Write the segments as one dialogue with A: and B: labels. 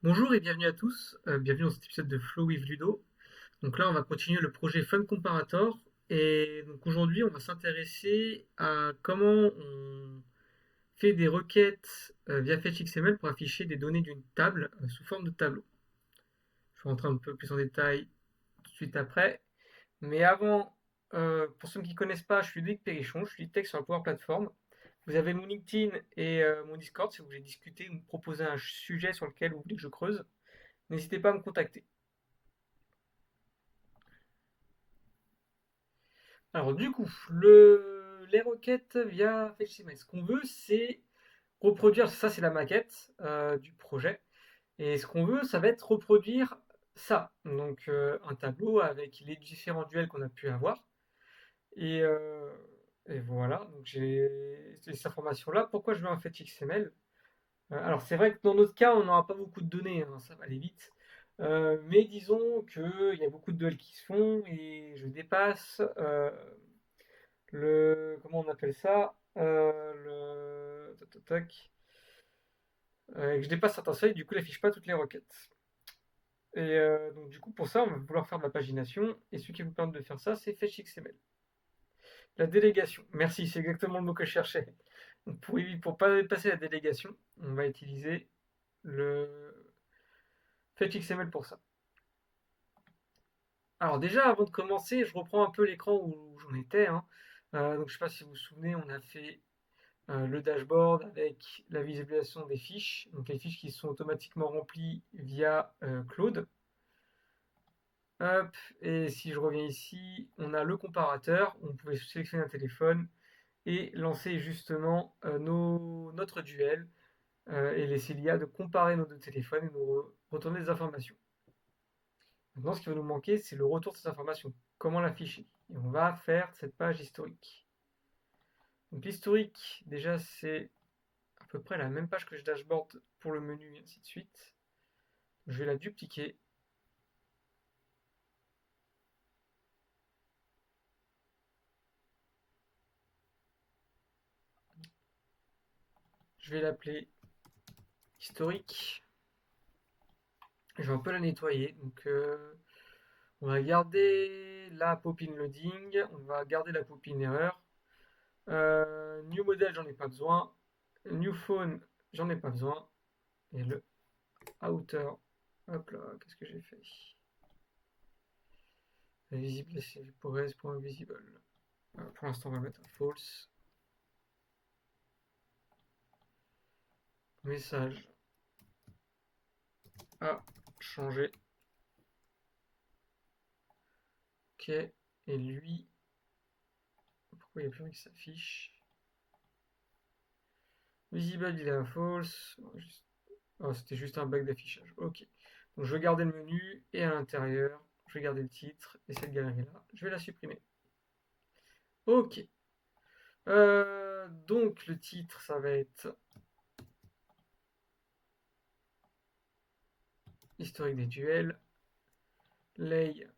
A: Bonjour et bienvenue à tous, bienvenue dans cet épisode de Flow with Ludo. Donc là on va continuer le projet Fun Comparator et donc aujourd'hui on va s'intéresser à comment on fait des requêtes via FetchXML pour afficher des données d'une table sous forme de tableau. Je vais rentrer un peu plus en détail tout de suite après. Mais avant, pour ceux qui ne connaissent pas, je suis Luc Perrichon, je suis lead tech sur la Power Platform. Vous avez mon LinkedIn et mon Discord si vous voulez discuter ou me proposer un sujet sur lequel vous voulez que je creuse. N'hésitez pas à me contacter. Alors du coup, les requêtes via FetchCMS, ce qu'on veut, c'est reproduire, ça c'est la maquette du projet, et ce qu'on veut, ça va être reproduire ça, donc un tableau avec les différents duels qu'on a pu avoir, et, euh, et voilà, donc j'ai ces informations-là. Pourquoi je veux un FetchXML? Alors c'est vrai que dans notre cas, on n'aura pas beaucoup de données, hein, ça va aller vite. Mais disons qu'il y a beaucoup de duels qui se font et je dépasse comment on appelle ça? Tac, tac, tac. Que je dépasse certains seuils, du coup, il n'affiche pas toutes les requêtes. Et donc, du coup, pour ça, on va vouloir faire de la pagination. Et ce qui vous permet de faire ça, c'est FetchXML. La délégation. Merci, c'est exactement le mot que je cherchais. Donc, pour pas passer la délégation, on va utiliser le FetchXML pour ça. Alors déjà, avant de commencer, je reprends un peu l'écran où j'en étais, hein. Donc je ne sais pas si vous vous souvenez, on a fait le dashboard avec la visualisation des fiches, donc les fiches qui sont automatiquement remplies via Claude. Hop, et si je reviens ici, on a le comparateur, on pouvait sélectionner un téléphone et lancer justement notre duel et laisser l'IA de comparer nos deux téléphones et nous retourner des informations. Maintenant, ce qui va nous manquer, c'est le retour de ces informations. Comment l'afficher? Et on va faire cette page historique. Donc l'historique, déjà, c'est à peu près la même page que je dashboard pour le menu et ainsi de suite. Je vais la dupliquer. Je vais l'appeler historique. Je vais un peu la nettoyer. Donc on va garder la pop-in loading. On va garder la pop-in erreur. New model, j'en ai pas besoin. New phone, j'en ai pas besoin. Et le outer. Hop là, qu'est-ce que j'ai fait? Visible, c'est pour visible. Pour l'instant, on va mettre un false. Message a changé. Ok. Et lui, pourquoi il n'y a plus rien qui s'affiche? Visible, il est à false. Oh, c'était juste un bug d'affichage. Ok. Donc je vais garder le menu et à l'intérieur, je vais garder le titre et cette galerie-là, je vais la supprimer. Ok. Donc le titre, ça va être historique des duels. Lay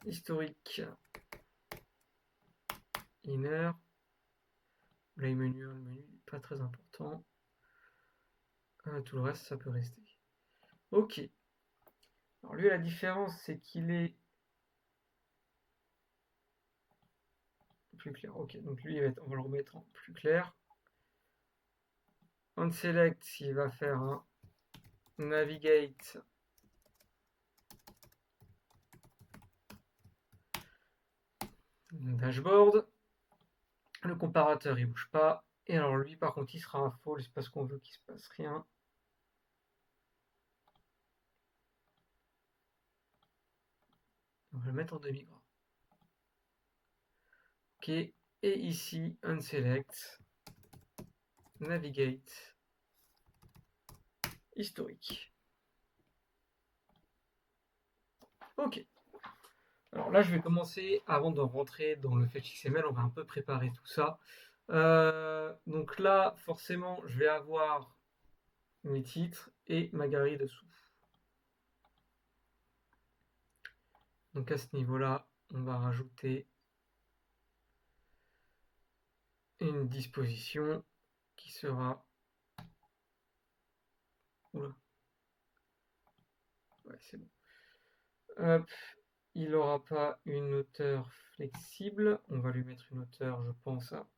A: historique inner. Lay menu, le menu, pas très important. Tout le reste, ça peut rester. Ok. Alors lui, la différence, c'est qu'il est plus clair. Ok, donc lui, on va le remettre en plus clair. On select, il va faire un navigate dashboard. Le comparateur, il bouge pas. Et alors lui, par contre, il sera un false parce qu'on veut qu'il se passe rien. On va le mettre en demi-gras. Ok. Et ici, unselect, navigate, historique. Ok. Alors là, je vais commencer, avant de rentrer dans le fetch XML, on va un peu préparer tout ça. Donc là, forcément, je vais avoir mes titres et ma galerie dessous. Donc à ce niveau-là, on va rajouter une disposition qui sera... Oula, ouais, c'est bon. Hop, il n'aura pas une hauteur flexible. On va lui mettre une hauteur, je pense, à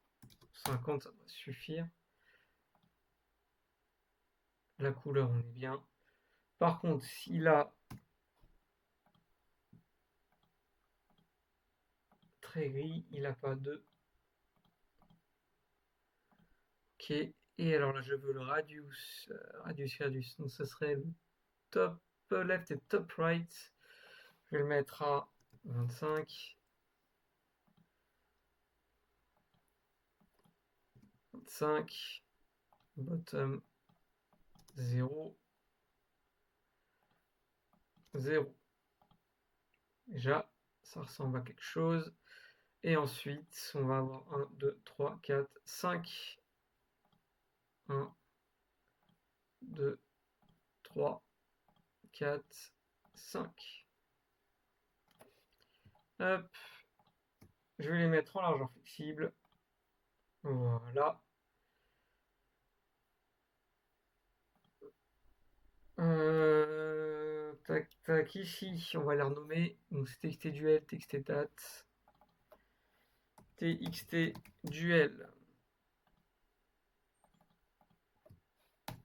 A: 50, ça va suffire. La couleur, on est bien. Par contre, s'il a très gris, il n'a pas de... Ok, et alors là, je veux le radius, radius. Donc, ce serait le top left et top right. Je vais le mettre à 25. 25. Bottom 0. 0. Déjà, ça ressemble à quelque chose. Et ensuite, on va avoir 1, 2, 3, 4, 5. 1, 2, 3, 4, 5. Hop. Je vais les mettre en largeur flexible. Voilà. Tac, tac, ici, on va les renommer. Donc c'est TXT duel, TXT date, TXT duel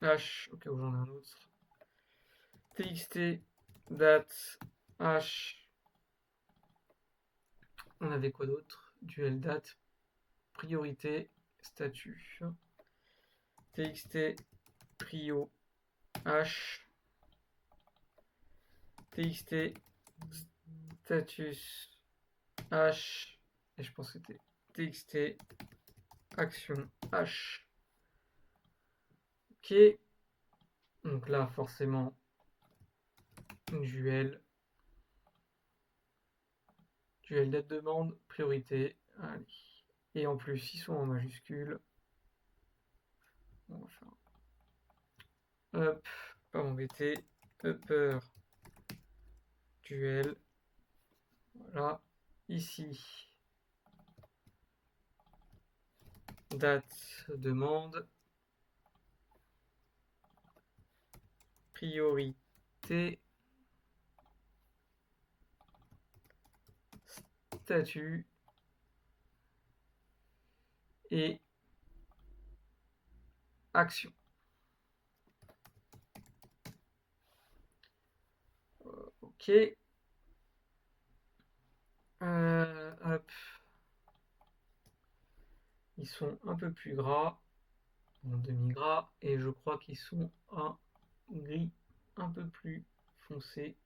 A: H, ok, j'en ai un autre. TXT date H. On avait quoi d'autre? Duel date, priorité, statut. TXT prio H. TXT status H. Et je pense que c'était TXT action H. Ok. Donc là, forcément, duel. Duel date demande, priorité. Allez. Et en plus, ils sont en majuscule. On va faire. Hop, pas m'embêter. Upper duel. Voilà. Ici, date demande. Priorité. Statut. Et action. Ok. Hop. Ils sont un peu plus gras, en demi-gras, et je crois qu'ils sont un gris un peu plus foncé,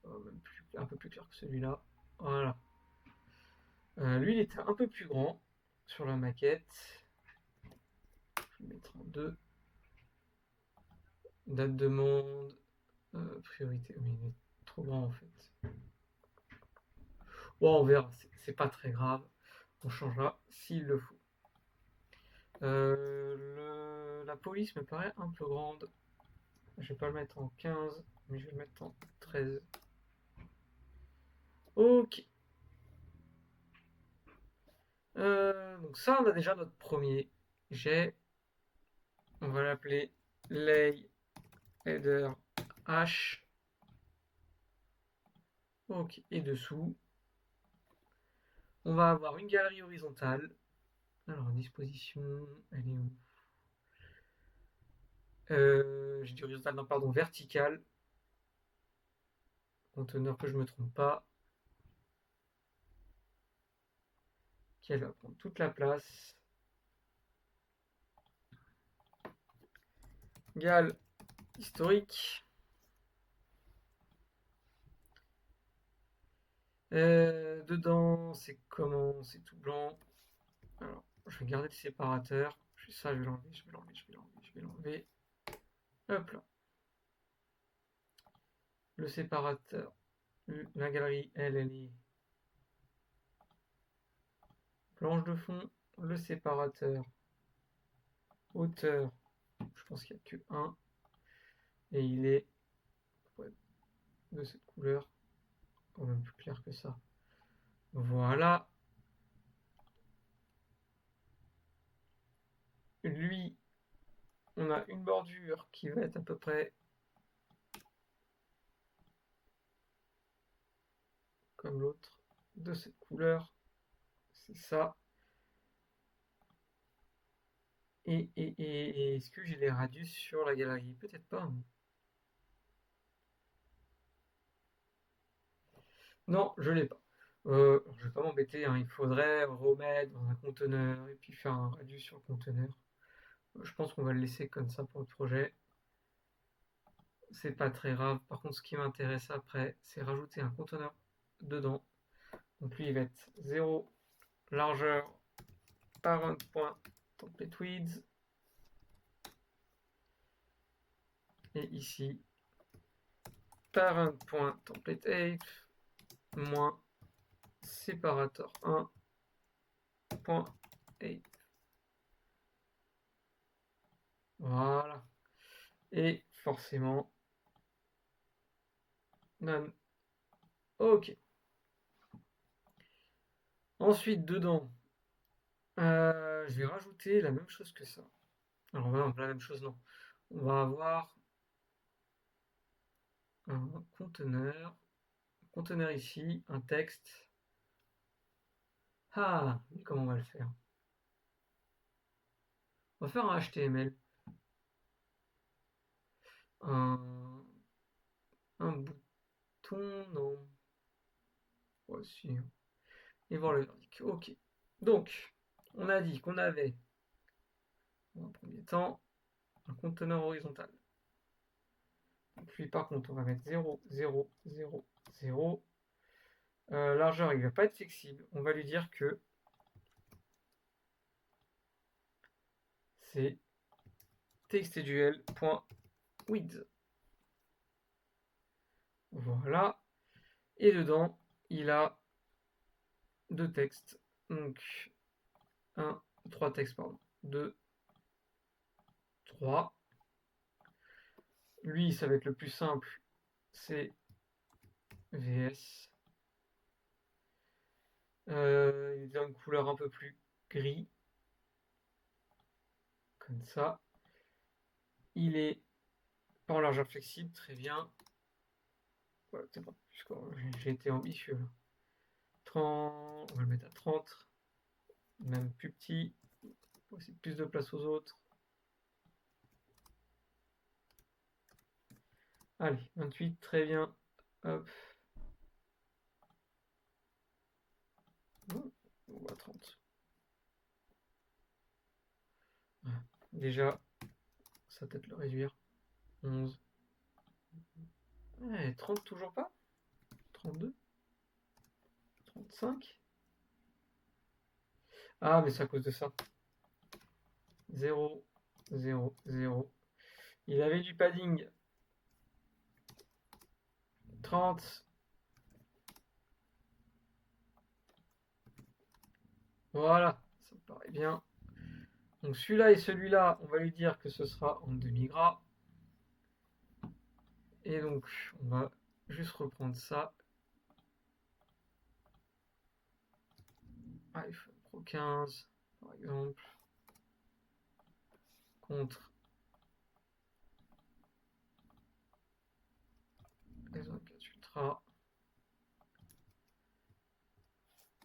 A: un peu plus clair que celui-là. Voilà. Lui, il était un peu plus grand sur la maquette. Je vais le mettre en 2. Date de demande, priorité. Mais il est trop grand en fait. Bon, on verra, c'est pas très grave. On changera s'il le faut. La police me paraît un peu grande. Je vais pas le mettre en 15, mais je vais le mettre en 13. Ok. Donc ça, on a déjà notre premier jet. On va l'appeler lay header h. Ok. Et dessous, on va avoir une galerie horizontale. Alors, disposition, elle est où? J'ai dit horizontale, non, pardon, verticale. Conteneur que je me trompe pas. Qui elle va prendre toute la place. Gal historique. Dedans, c'est comment? C'est tout blanc. Alors, je vais garder le séparateur. Ça, je vais l'enlever, je vais l'enlever, je vais l'enlever, je vais l'enlever. Hop là. Le séparateur. La galerie, elle est planche de fond, le séparateur, hauteur, je pense qu'il n'y a que 1, et il est ouais, de cette couleur, quand même plus clair que ça. Voilà. Lui, on a une bordure qui va être à peu près comme l'autre, de cette couleur. C'est ça. Et est-ce que j'ai les radius sur la galerie? Peut-être pas, hein. Non, je l'ai pas. Je vais pas m'embêter, hein. Il faudrait remettre dans un conteneur et puis faire un radius sur le conteneur. Je pense qu'on va le laisser comme ça pour le projet. C'est pas très grave. Par contre, ce qui m'intéresse après, c'est rajouter un conteneur dedans. Donc lui, il va être 0 largeur parent.template width. Et ici, parent.template8 moins separator 1.8. Voilà. Et forcément, none. Ok. Ensuite, dedans, je vais rajouter la même chose que ça. Alors, non, la même chose, non. On va avoir un conteneur ici, un texte. Ah, mais comment on va le faire? On va faire un HTML, un, un bouton, non. Voici. Et voir le verdict. Ok. Donc, on a dit qu'on avait, dans un premier temps, un conteneur horizontal. Donc lui, par contre, on va mettre 0, 0, 0, 0. Largeur, il ne va pas être flexible. On va lui dire que c'est textduel.width. Voilà. Et dedans, il a deux textes. Donc, trois textes, pardon. 2, 3. Lui, ça va être le plus simple. C'est VS. Il a une couleur un peu plus gris. Comme ça. Il est pas en largeur flexible, très bien. Ouais, c'est pas plus quoi. J'ai été ambitieux là. 30, on va le mettre à 30. Même plus petit. Aussi plus de place aux autres. Allez, 28, très bien. Hop. On va 30. Déjà, ça peut-être le réduire. 11. Ouais, 30 toujours pas. 32. 35. Ah, mais c'est à cause de ça. 0, 0, 0. Il avait du padding. 30. Voilà, ça me paraît bien. Donc celui-là et celui-là, on va lui dire que ce sera en demi-gras. Et donc, on va juste reprendre ça. iPhone Pro 15, par exemple, contre S24 Ultra.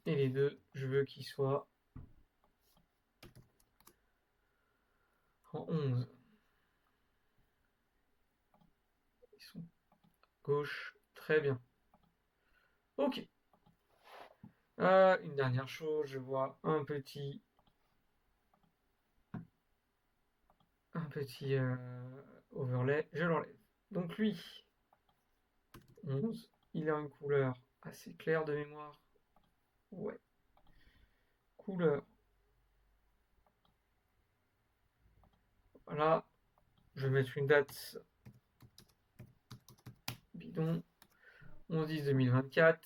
A: Et les deux, je veux qu'ils soient en 11. Ils sont gauche, très bien. Ok. Une dernière chose, je vois un petit overlay, je l'enlève. Donc lui, 11, il a une couleur assez claire de mémoire. Ouais. Couleur. Voilà. Je vais mettre une date bidon. 11-10-2024.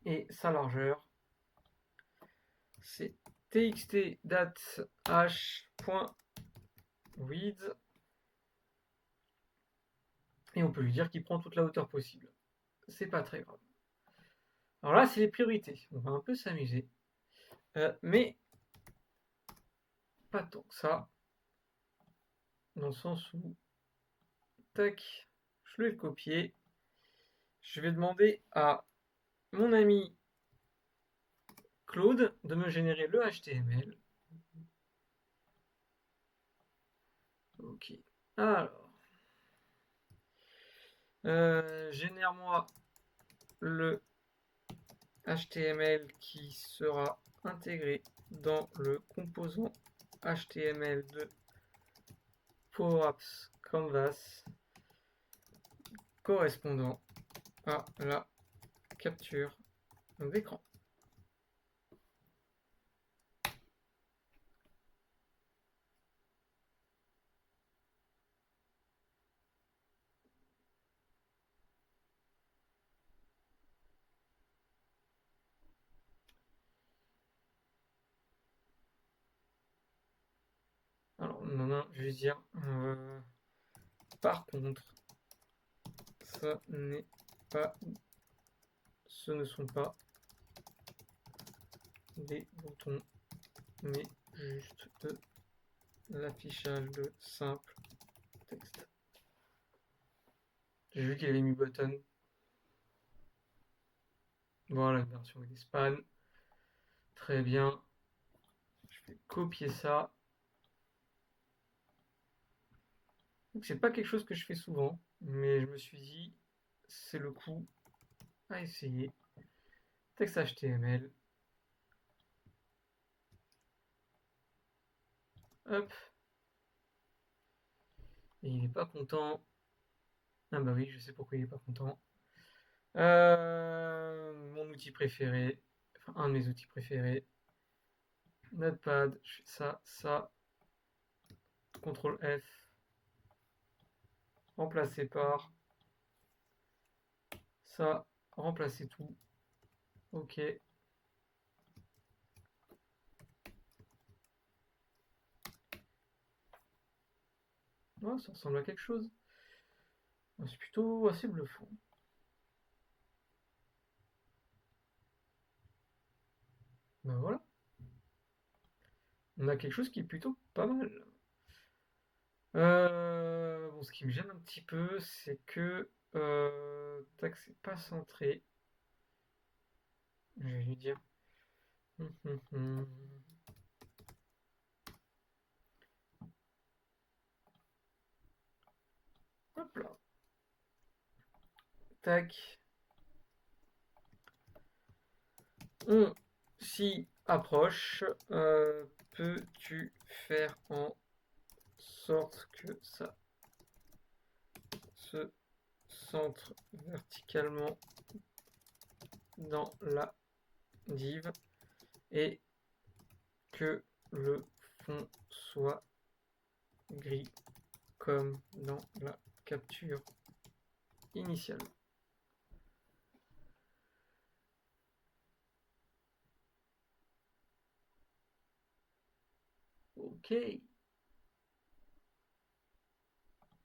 A: Et sa largeur. c'est txt date h.width et on peut lui dire qu'il prend toute la hauteur possible. C'est pas très grave. Alors là, c'est les priorités. On va un peu s'amuser. Mais pas tant que ça. Dans le sens où, tac, je vais le copier. Je vais demander à mon ami Claude de me générer le HTML. Ok. Alors, génère-moi le HTML qui sera intégré dans le composant HTML de Power Apps Canvas correspondant à la capture d'écran. Alors, non, je vais dire, par contre, ce ne sont pas des boutons, mais juste de l'affichage de simple texte. J'ai vu qu'il avait mis button. Voilà, une version avec des spans. Très bien. Je vais copier ça. C'est pas quelque chose que je fais souvent, mais je me suis dit, c'est le coup à essayer. Texte HTML. Hop. Et il n'est pas content. Ah bah oui, je sais pourquoi il n'est pas content. Mon outil préféré, enfin un de mes outils préférés, Notepad, je fais ça, CTRL F, remplacer par ça, remplacer tout, ok. Oh, ça ressemble à quelque chose. C'est plutôt assez bluffant. Ben voilà, on a quelque chose qui est plutôt pas mal. Bon, ce qui me gêne un petit peu, c'est que tac, c'est pas centré. Je vais lui dire. Hop là. Tac. On s'y approche. Peux-tu faire en sorte que ça se centre verticalement dans la div et que le fond soit gris comme dans la capture initiale. Ok.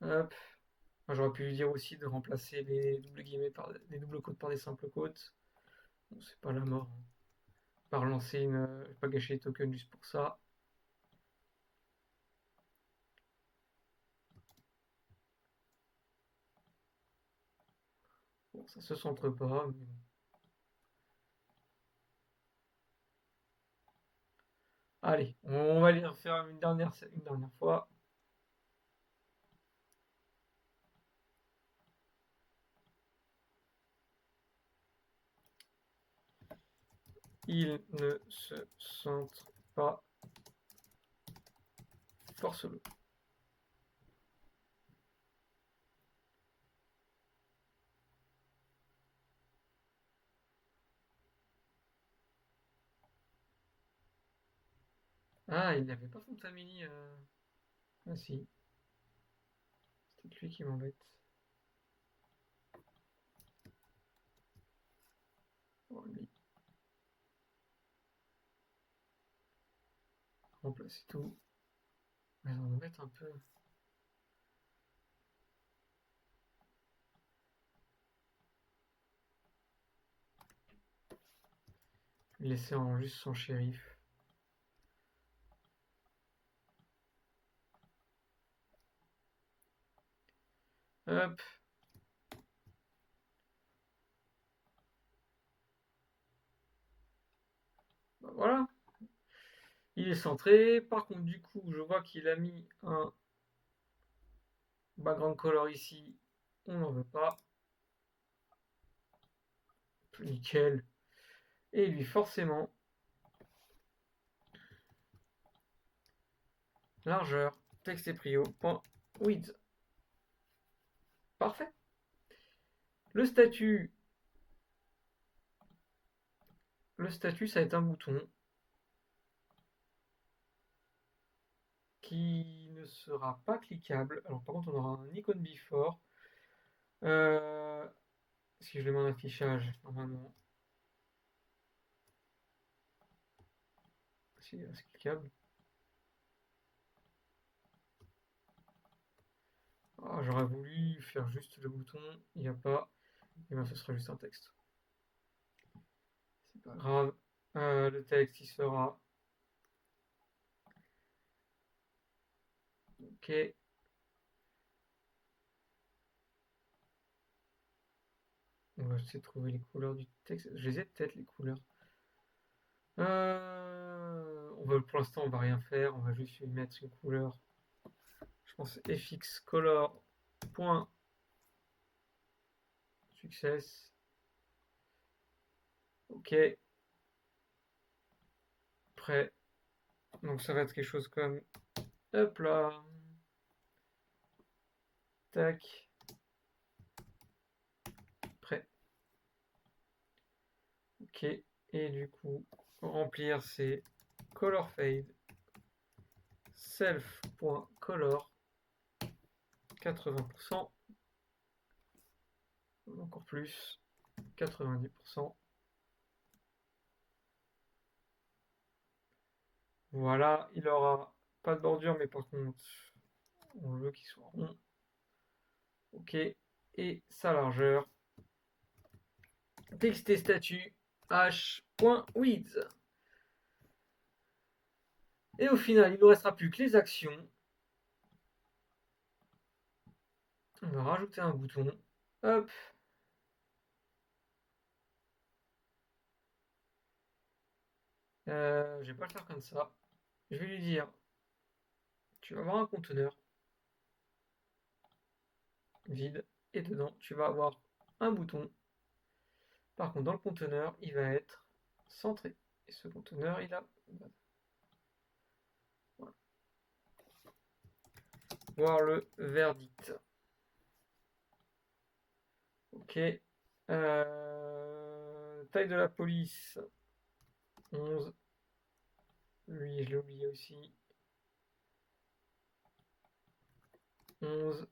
A: Hop. J'aurais pu lui dire aussi de remplacer les doubles guillemets par les doubles côtes par des simples côtes. Bon, c'est pas la mort, hein. Pas relancer une. Je vais pas gâcher les tokens juste pour ça. Bon, ça se centre pas, mais bon. Allez, on va les refaire une dernière fois. Il ne se centre pas. Force-le. Ah, il n'avait pas Font Family. Ah si, c'est peut-être lui qui m'embête. Oh, lui. remplacer tout. On va en mettre un peu. Laisser en juste son shérif. Hop. Bah, voilà. Il est centré. Par contre, du coup, je vois qu'il a mis un background color ici. On n'en veut pas. Nickel. Et lui, forcément, largeur, texte et prio, point, width. Parfait. Le statut, ça va être un bouton qui ne sera pas cliquable. Alors par contre, on aura un icône before. Si je le mets en affichage, normalement, c'est cliquable. Ah, j'aurais voulu faire juste le bouton, il n'y a pas. Et bien ce sera juste un texte. C'est pas grave. Le texte, il sera. Ok. On va essayer de trouver les couleurs du texte. Je les ai peut-être les couleurs. Pour l'instant, on va rien faire. On va juste lui mettre une couleur. Je pense fx color point success. Ok. Prêt. Donc ça va être quelque chose comme. Hop là. Tac. Prêt. Ok. Et du coup, remplir c'est color fade self.color 80%. Encore plus. 90%. Voilà, il aura pas de bordure, mais par contre, on veut qu'il soit rond. Ok. Et sa largeur. Texte et statut h.width. Et au final, il ne nous restera plus que les actions. On va rajouter un bouton. Hop. Je vais pas le faire comme ça. Je vais lui dire, tu vas avoir un conteneur vide et dedans, tu vas avoir un bouton. Par contre, dans le conteneur, il va être centré. Et ce conteneur, il a... Voilà. Voir le verdict. Ok. Taille de la police, 11. Lui, je l'ai oublié aussi. 11.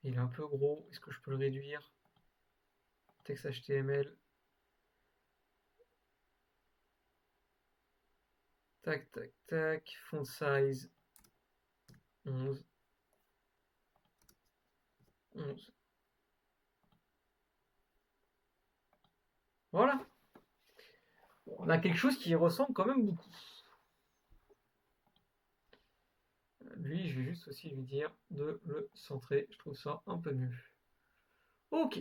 A: Il est un peu gros. Est-ce que je peux le réduire? Texte HTML. Tac, tac, tac. Font size. 11. 11. Voilà. Bon, on a quelque chose qui ressemble quand même beaucoup. Lui, je vais juste aussi lui dire de le centrer. Je trouve ça un peu mieux. Ok.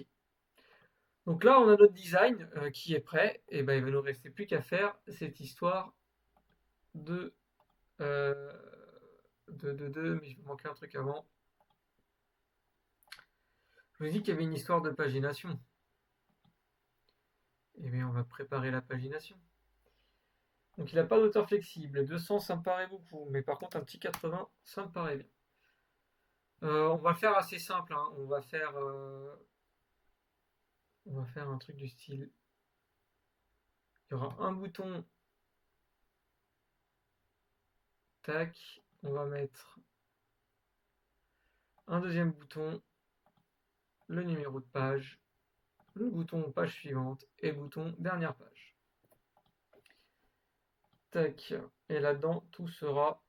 A: Donc là, on a notre design qui est prêt. Et ben, il va nous rester plus qu'à faire cette histoire de, euh, mais il me manquait un truc avant. Je vous ai dit qu'il y avait une histoire de pagination. Et bien, on va préparer la pagination. Donc, il n'a pas d'auteur flexible. 200, ça me paraît beaucoup. Mais par contre, un petit 80, ça me paraît bien. On va le faire assez simple. Hein. On va faire un truc du style. Il y aura un bouton. Tac. On va mettre un deuxième bouton. Le numéro de page. Le bouton page suivante. Et le bouton dernière page. Tac. Et là-dedans, tout sera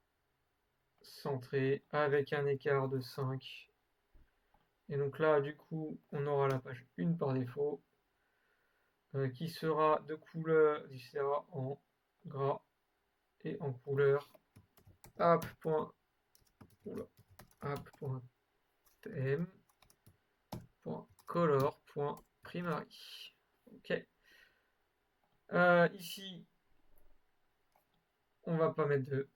A: centré avec un écart de 5. Et donc là, du coup, on aura la page 1 par défaut, qui sera de couleur, qui sera en gras et en couleur app.theme.color.primary. Ok. Ici, on va pas mettre de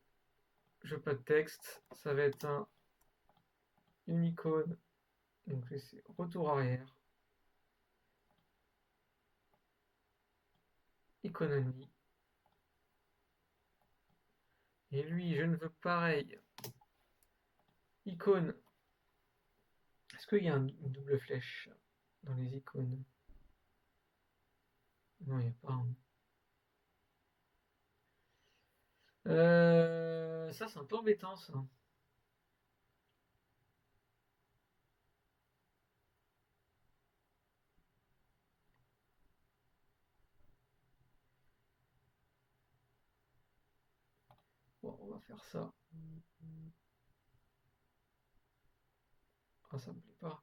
A: je veux pas de texte, ça va être une icône, donc c'est retour arrière, icône. Et lui, je ne veux pareil, icône. Est-ce qu'il y a une double flèche dans les icônes? Non, il n'y a pas. Ça, c'est un peu embêtant, ça. Bon, on va faire ça. Ah, ça me plaît pas.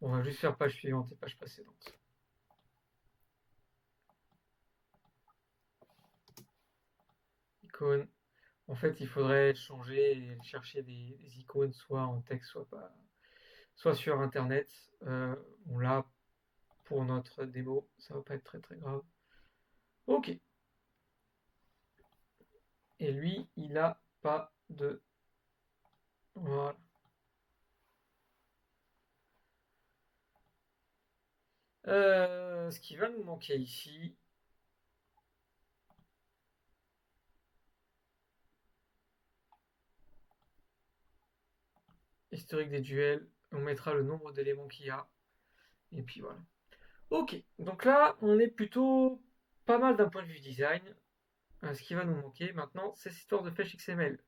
A: Bon, on va juste faire page suivante et page précédente. Icône. En fait, il faudrait changer et chercher des icônes, soit en texte, soit pas, soit sur Internet. On l'a pour notre démo, ça va pas être très très grave. Ok. Et lui, il a pas de. Voilà. Ce qui va nous manquer ici, historique des duels, on mettra le nombre d'éléments qu'il y a. Et puis voilà. Ok, donc là, on est plutôt pas mal d'un point de vue design. Ce qui va nous manquer maintenant, c'est cette histoire de flèche XML.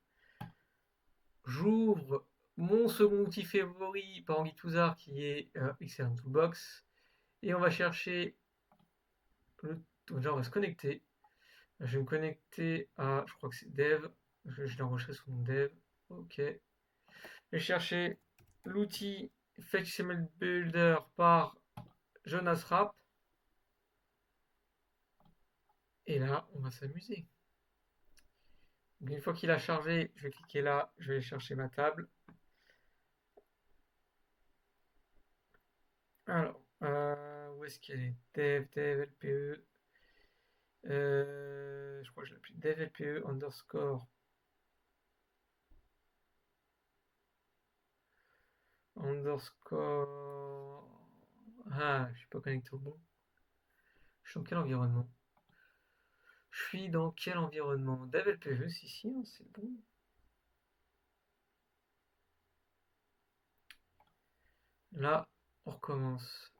A: J'ouvre mon second outil favori par Anguille Touzard qui est XML Toolbox. Et on va chercher déjà, on va se connecter. Je vais me connecter à, je crois que c'est dev. Je l'ai enregistré sous mon dev. Ok. Je vais chercher l'outil FetchML Builder par Jonas Rapp. Et là, on va s'amuser. Une fois qu'il a chargé, je vais cliquer là, je vais chercher ma table. Alors, où est-ce qu'elle est? Dev, LPE. Je crois que je l'ai appelé dev LPE underscore. Ah, je suis pas connecté au bon. Je suis dans quel environnement? Je suis dans quel environnement? Dev LPE, si, hein, c'est bon. Là, on recommence.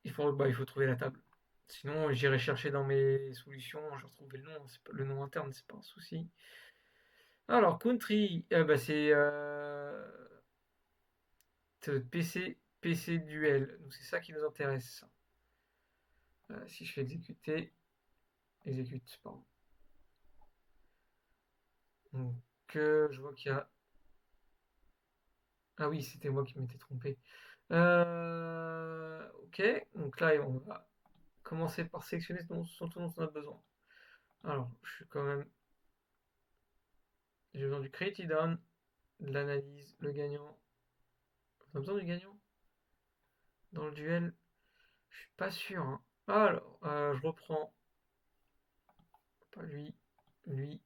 A: Il faut trouver la table. Sinon, j'irai chercher dans mes solutions, je retrouverai le nom. Le nom interne, c'est pas un souci. Alors, country, c'est PC duel. Donc, c'est ça qui nous intéresse. Si je fais exécute, pardon. Donc, je vois qu'il y a. Ah oui, c'était moi qui m'étais trompé. Ok, donc là, on va commencer par sélectionner ce dont on a besoin. Alors, je suis quand même. J'ai besoin du created on, de l'analyse, le gagnant. On a besoin du gagnant dans le duel. Je suis pas sûr, hein. Alors, je reprends. Pas lui, lui.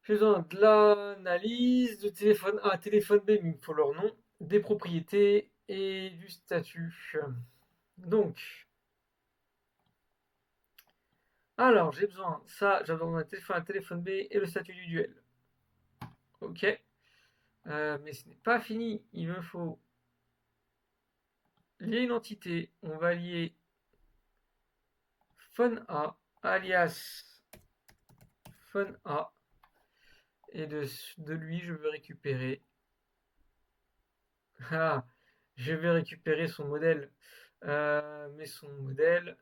A: J'ai besoin de l'analyse, de téléphone A, téléphone B, mais il me faut leur nom, des propriétés et du statut. Donc, alors j'ai besoin, ça, j'ai besoin d'un téléphone A, téléphone B et le statut du duel. Ok. Mais ce n'est pas fini, il me faut lier une entité. On va lier phone A alias phone A et de lui je veux récupérer. Ah, je vais récupérer son modèle. Mais son modèle.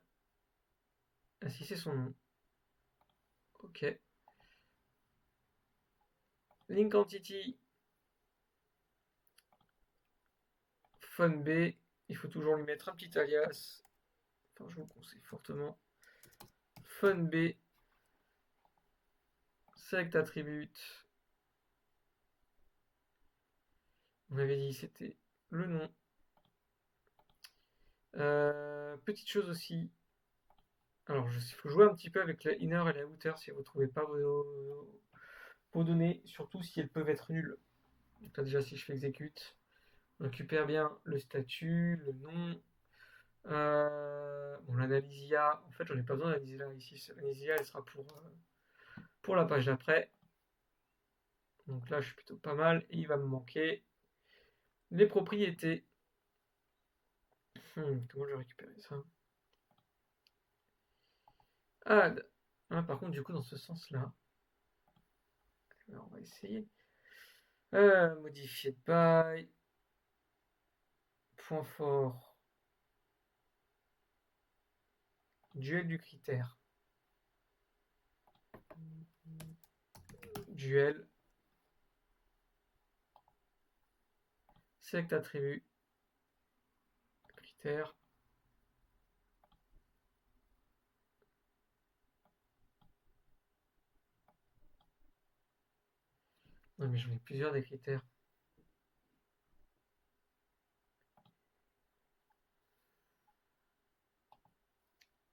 A: Ah si, c'est son nom. Ok. Link entity. Fun B. Il faut toujours lui mettre un petit alias. Enfin, je vous le conseille fortement. Fun B. Select attribute. On avait dit c'était le nom. Petite chose aussi. Alors, il faut jouer un petit peu avec la inner et la outer si vous ne trouvez pas vos données, surtout si elles peuvent être nulles. Donc là, déjà, si je fais exécute, on récupère bien le statut, le nom. Bon, l'analyse IA, en fait, j'en ai pas besoin d'analyser là ici. L'analyse IA, elle sera pour la page d'après. Donc là, je suis plutôt pas mal. Et il va me manquer les propriétés. Comment je vais récupérer ça? Add. Ah, par contre, du coup, dans ce sens-là, on va essayer. Modifier by. Point fort. Duel du critère. Duel. Select attribut. Critère. Non, mais j'en ai plusieurs des critères.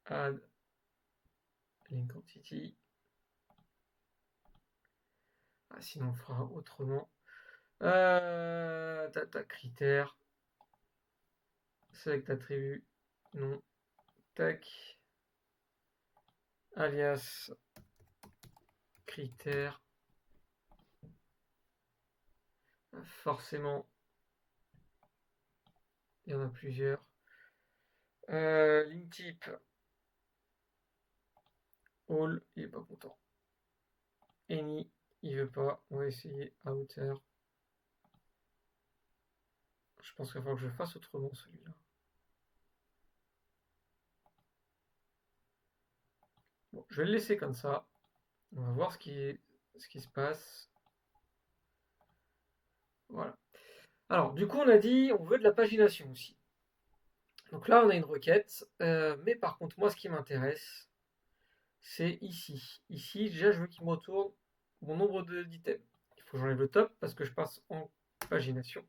A: Add. Link entity. Ah, sinon, on fera autrement. Data critère. Select attribut. Non. Tac. Alias. Critère. Forcément, il y en a plusieurs. Link type. All, il est pas content. Any, il veut pas. On va essayer outer. Je pense qu'il va falloir que je fasse autrement celui-là. Bon, je vais le laisser comme ça. On va voir ce qui se passe. Voilà. Alors, du coup, on a dit on veut de la pagination aussi. Donc là, on a une requête. Mais par contre, moi, ce qui m'intéresse, c'est ici. Ici, déjà, je veux qu'il me retourne mon nombre d'items. Il faut que j'enlève le top parce que je passe en pagination.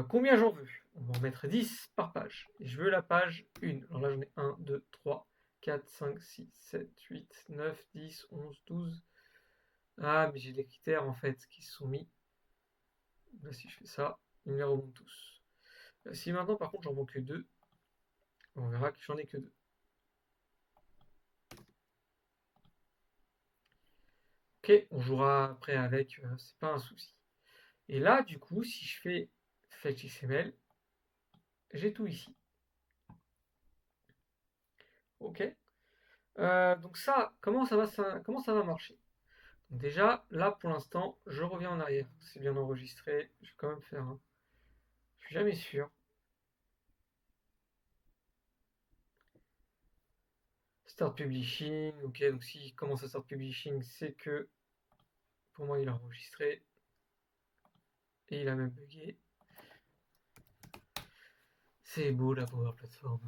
A: Combien j'en veux? On va en mettre 10 par page. Et je veux la page 1. Alors là, j'en ai 1, 2, 3, 4, 5, 6, 7, 8, 9, 10, 11, 12. Ah, mais j'ai des critères en fait qui se sont mis. Là, si je fais ça, ils me les remontent tous. Si maintenant, par contre, j'en manque que 2, on verra que j'en ai que 2. Ok, on jouera après avec, c'est pas un souci. Et là, du coup, si je fais fetch XML, j'ai tout ici. Ok. Donc ça, comment ça va marcher? Donc déjà, là pour l'instant, je reviens en arrière. C'est bien enregistré. Je vais quand même faire un. Je suis jamais sûr. Start publishing. Ok, donc s'il commence à start publishing, c'est que pour moi il a enregistré. Et il a même bugué. C'est beau la Power Platform.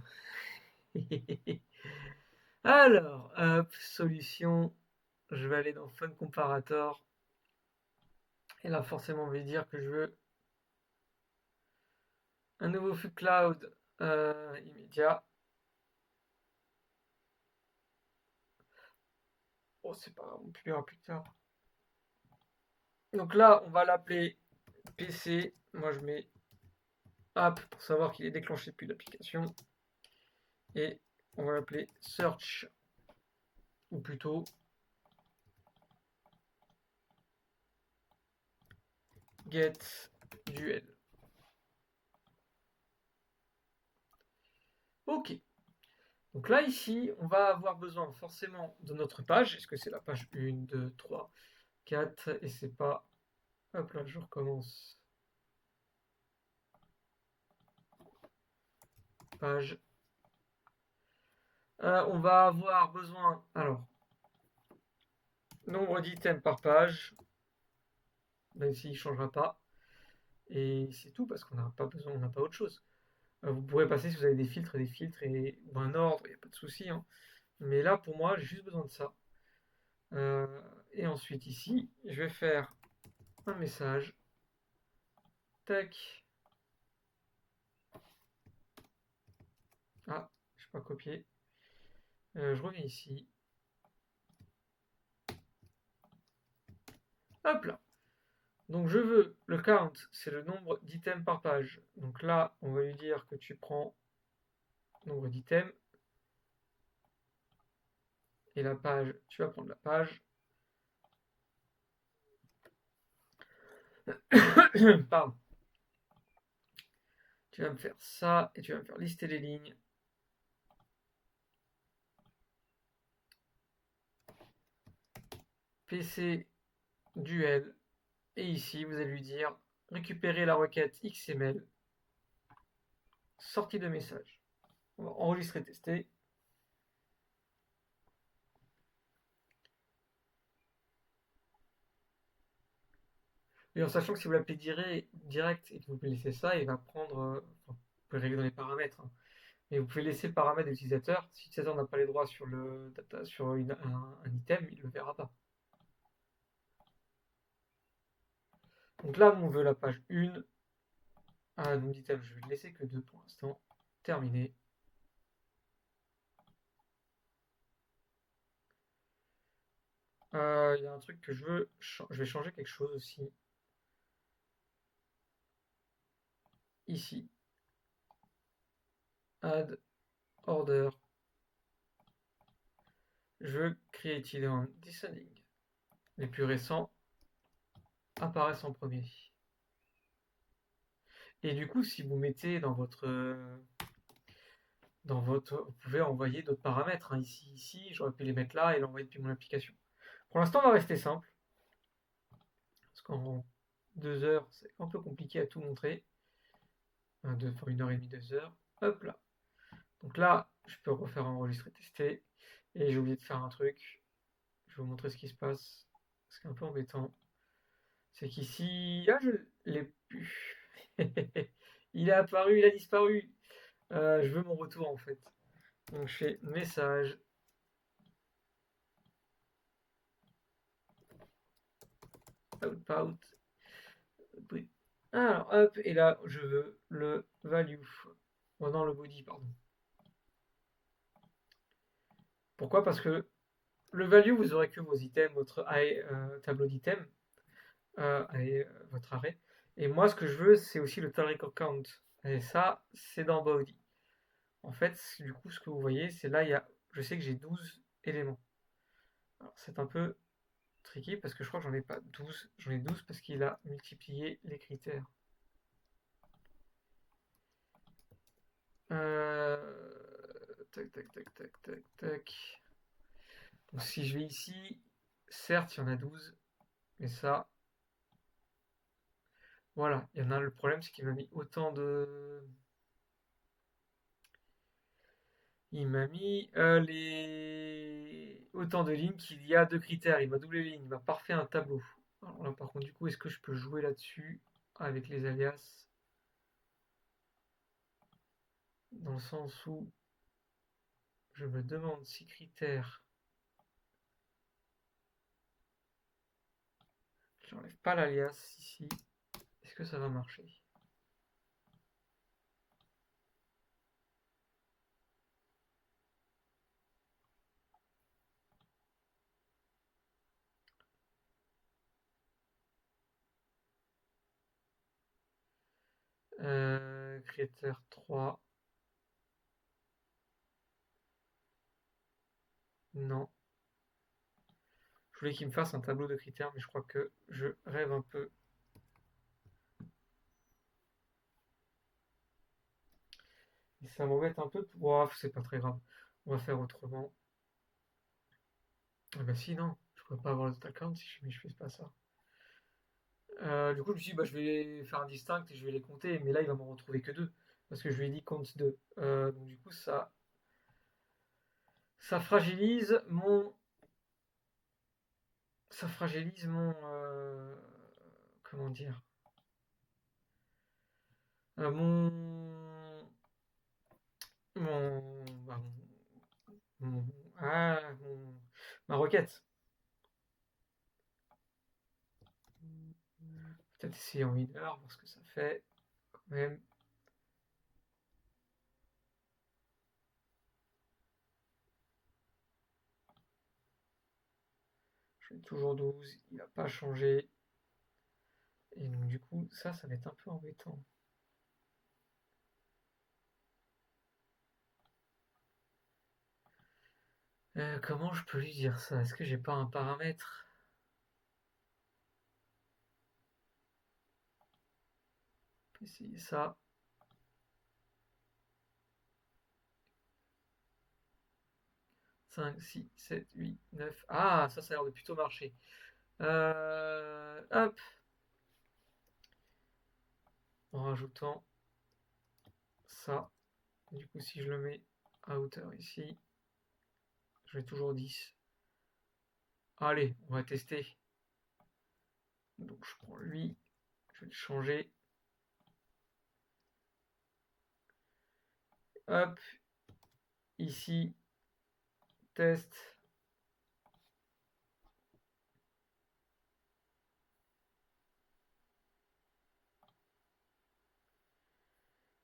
A: Alors, hop, solution. Je vais aller dans Fun Comparator. Et là, forcément, on va dire que je veux un nouveau flux cloud immédiat. Oh, c'est pas grave, on publiera plus tard. Donc là, on va l'appeler PC. Moi, je mets app pour savoir qu'il est déclenché depuis l'application. Et on va l'appeler search, ou plutôt get duel. Ok. Donc là, ici, on va avoir besoin forcément de notre page. Est-ce que c'est la page 1, 2, 3, 4 et c'est pas... Hop là, je recommence. page. On va avoir besoin, alors, nombre d'items par page, même s'il ne changera pas. Et c'est tout parce qu'on n'a pas besoin, on n'a pas autre chose. Vous pourrez passer si vous avez des filtres ou un ordre, il n'y a pas de souci, hein. Mais là, pour moi, j'ai juste besoin de ça. Euh, et ensuite, ici, je vais faire un message. Tac. Ah, je n'ai pas copié. Je reviens ici. Hop là. Donc je veux le count, c'est le nombre d'items par page. Donc là, on va lui dire que tu prends nombre d'items. Et la page, tu vas prendre la page. Pardon. Tu vas me faire ça et tu vas me faire lister les lignes. PC duel. Et ici, vous allez lui dire récupérer la requête XML. Sortie de message. On va enregistrer, tester. Et en sachant que si vous l'appelez direct et que vous laissez ça, il va prendre. Enfin, vous pouvez régler dans les paramètres, hein. Mais vous pouvez laisser le paramètre de l'utilisateur. Si l'utilisateur n'a pas les droits sur, sur un item, il ne le verra pas. Donc là, on veut la page 1. Ah, donc item, je vais le laisser que 2 pour l'instant. Terminé. Il y a un truc que je veux. Je vais changer quelque chose aussi. Ici. Add order. Je veux create in descending. Les plus récents apparaissent en premier. Et du coup, si vous mettez vous pouvez envoyer d'autres paramètres, hein. Ici, j'aurais pu les mettre là et l'envoyer depuis mon application. Pour l'instant, on va rester simple. Parce qu'en 2 heures, c'est un peu compliqué à tout montrer. Enfin, 1 heure et demie, 2 heures. Hop là. Donc là, je peux refaire enregistrer, tester. Et j'ai oublié de faire un truc. Je vais vous montrer ce qui se passe. Ce qui est un peu embêtant, c'est qu'ici. Ah, je l'ai plus. Il est apparu, il a disparu. Je veux mon retour en fait. Donc je fais message. Outpout. Alors hop, et là je veux le value. Oh non, le body, pardon. Pourquoi? Parce que le value, vous aurez que vos items, votre tableau d'items, et votre arrêt. Et moi, ce que je veux, c'est aussi le total record count. Et ça, c'est dans body. En fait, du coup, ce que vous voyez, c'est là, je sais que j'ai 12 éléments. Alors, c'est un peu tricky parce que je crois que j'en ai pas 12. J'en ai 12 parce qu'il a multiplié les critères. Tac, tac, tac, tac, tac, tac. Donc si je vais ici, certes, il y en a 12, mais ça, voilà, il y en a. Le problème, c'est qu'il m'a mis autant de. Il m'a mis autant de lignes qu'il y a de critères. Il m'a doublé les lignes, il m'a pas refait un tableau. Alors là, par contre, du coup, est-ce que je peux jouer là-dessus avec les alias? Dans le sens où je me demande si critères. J'enlève pas l'alias ici. Est-ce que ça va marcher? Critère 3. Non. Je voulais qu'il me fasse un tableau de critères, mais je crois que je rêve un peu. Et ça m'embête un peu. Ouah, c'est pas très grave. On va faire autrement. Ah bah si, non. Je peux pas avoir le total count si je fais pas ça. Du coup, je me suis dit, bah, je vais faire un distinct et je vais les compter. Mais là, il va m'en retrouver que deux. parce que je lui ai dit compte 2. Donc du coup, ça fragilise mon, ça fragilise mon, comment dire, mon, bah, mon- ma requête. Peut-être essayer en mineur, voir ce que ça fait quand même. Je fais toujours 12, il n'a pas changé. Et donc du coup, ça va être un peu embêtant. Comment je peux lui dire ça? Est-ce que j'ai pas un paramètre? On peut essayer ça. 5, 6, 7, 8, 9. Ah, ça a l'air de plutôt marcher. Hop, en rajoutant ça. Du coup, si je le mets à hauteur ici, je vais toujours 10. Allez, on va tester. Donc je prends lui, je vais le changer. Hop, ici, test.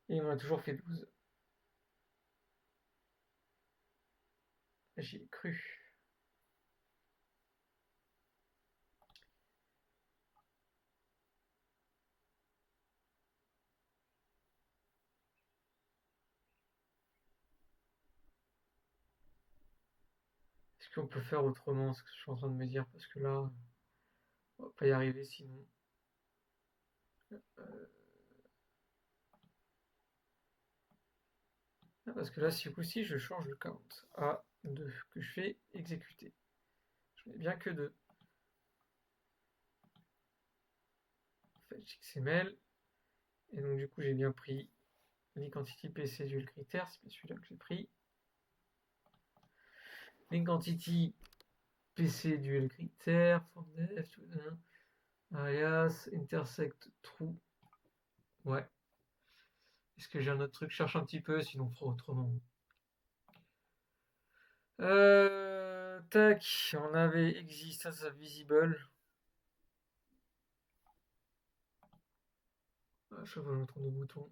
A: Et on a toujours fait 12. J'y ai cru. Est-ce qu'on peut faire autrement? Ce que je suis en train de me dire, parce que là, on va pas y arriver sinon. Parce que là, si coup ci je change le count à 2, que je fais exécuter. Je mets bien que 2. Fetch XML. Et donc, du coup, j'ai bien pris l'identity PC dual critère, c'est bien celui-là que j'ai pris. L'identity PC dual critère, for def, alias, intersect true. Ouais. Est-ce que j'ai un autre truc? Je cherche un petit peu, sinon on fera autrement. Tac, on avait existence visible. Ah, je vois le tour de bouton.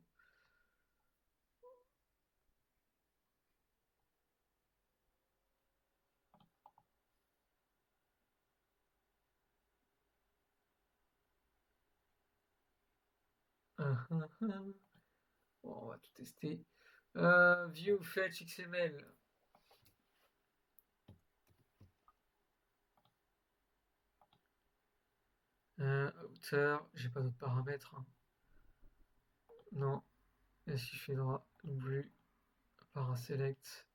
A: Ah, ah, ah. Bon, on va tout tester. View fetch XML. Hauteur, j'ai pas d'autres paramètres, hein. Non. Et si je fais droit, W, paraselect.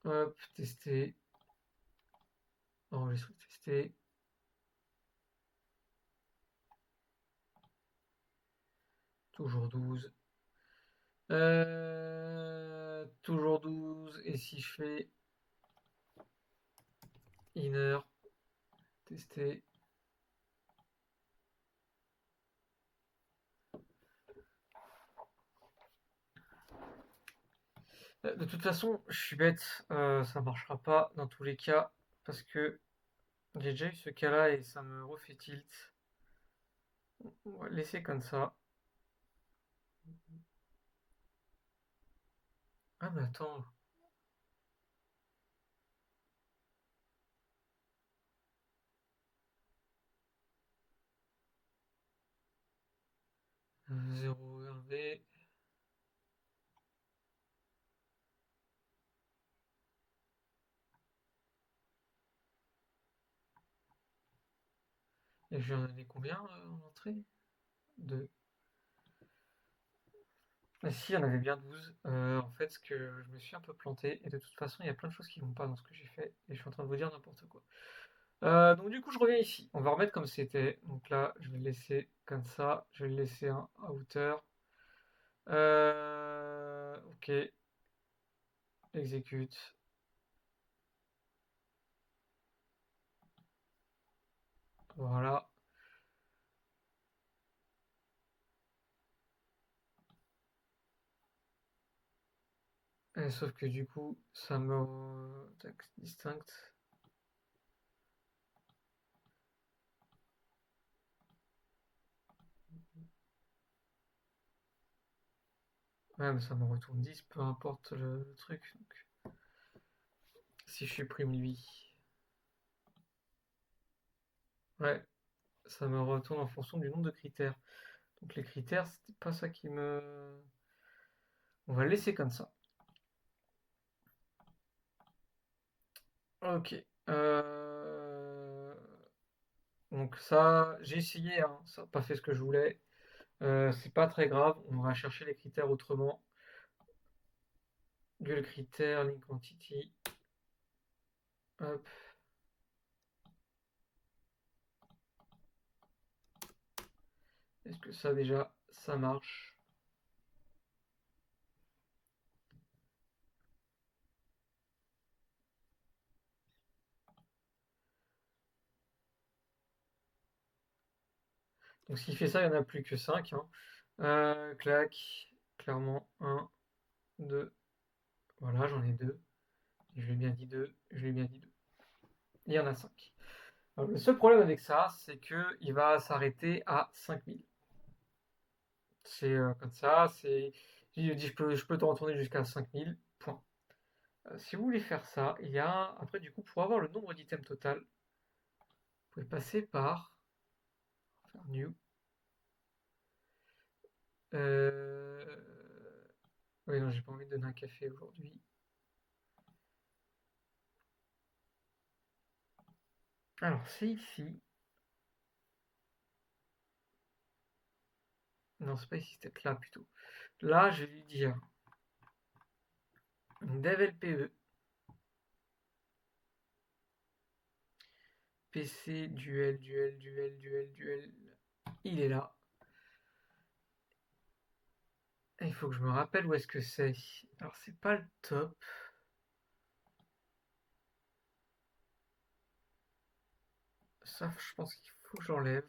A: Hop, tester. Enregistrer, tester. Toujours 12. Toujours 12. Et si je fais inner, tester. De toute façon, je suis bête, ça marchera pas dans tous les cas, parce que j'ai déjà eu ce cas-là et ça me refait tilt. On va laisser comme ça. Ah mais attends, 0 RV. Et je vais en donner combien en entrée? 2. Et si, il y en avait bien 12. En fait, ce que je me suis un peu planté, et de toute façon, il y a plein de choses qui vont pas dans ce que j'ai fait, et je suis en train de vous dire n'importe quoi. Donc du coup, je reviens ici. On va remettre comme c'était. Donc là, je vais le laisser comme ça. Je vais le laisser un à hauteur. Ok, exécute. Voilà. Sauf que du coup, ça me... Tac, distinct. Ouais, mais ça me retourne 10, peu importe le truc. Donc, si je supprime lui, ouais, ça me retourne en fonction du nombre de critères. Donc les critères, c'était pas ça qui me... On va le laisser comme ça. Ok. Donc ça, j'ai essayé, hein, ça n'a pas fait ce que je voulais. C'est pas très grave, on va chercher les critères autrement. Dual critère, link quantity. Hop. Est-ce que ça déjà, ça marche? Donc s'il fait ça, il n'y en a plus que 5, hein. Clac, clairement, un, 2. Voilà, j'en ai 2. Je lui ai bien dit 2. Je lui ai bien dit 2. Il y en a 5. Alors, le seul problème avec ça, c'est qu'il va s'arrêter à 5000. C'est comme ça, c'est... Il dit je peux te retourner jusqu'à 5000, point. Si vous voulez faire ça, il y a... Après, du coup, pour avoir le nombre d'items total, vous pouvez passer par... Faire new. Euh... Oui, non, j'ai pas envie de donner un café aujourd'hui. Alors, c'est ici. Non, c'est pas ici, c'est là plutôt. Là, je vais lui dire dev LPE, PC, duel, duel, duel, duel, duel. Il est là. Il faut que je me rappelle où est-ce que c'est. Alors, c'est pas le top. Ça, je pense qu'il faut que j'enlève.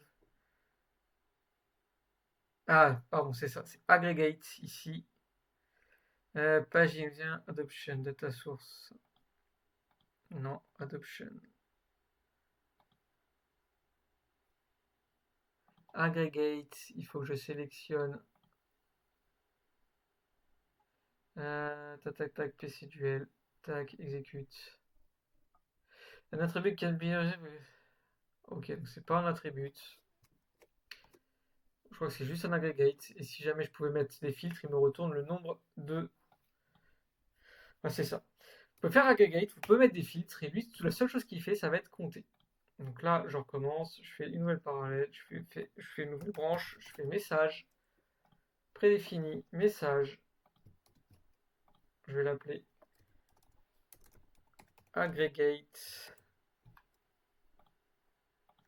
A: Ah, pardon, c'est ça. C'est aggregate ici. Page vient adoption, data source. Non, adoption. Aggregate, il faut que je sélectionne. Tac, tac, tac, PC duel. Tac, exécute. Un attribut can be... Ok, donc c'est pas un attribut. Je crois que c'est juste un aggregate. Et si jamais je pouvais mettre des filtres, il me retourne le nombre de... Ah, c'est ça. Vous pouvez faire aggregate, vous pouvez mettre des filtres, et lui, la seule chose qu'il fait, ça va être compter. Donc là, je recommence, je fais une nouvelle parallèle, je fais une nouvelle branche, je fais message, prédéfini, message, je vais l'appeler aggregate,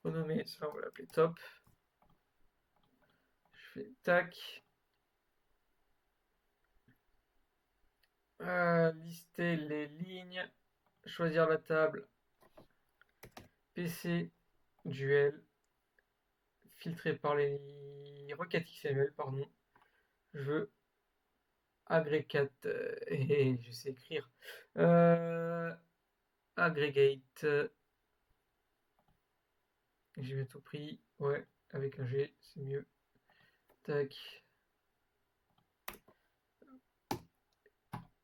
A: renommé, ça on va l'appeler top, je fais tac, lister les lignes, choisir la table, PC, duel, filtré par les requêtes XML, pardon, je veux aggregate, et je sais écrire, aggregate, j'ai bientôt pris, ouais, avec un G, c'est mieux. Tac.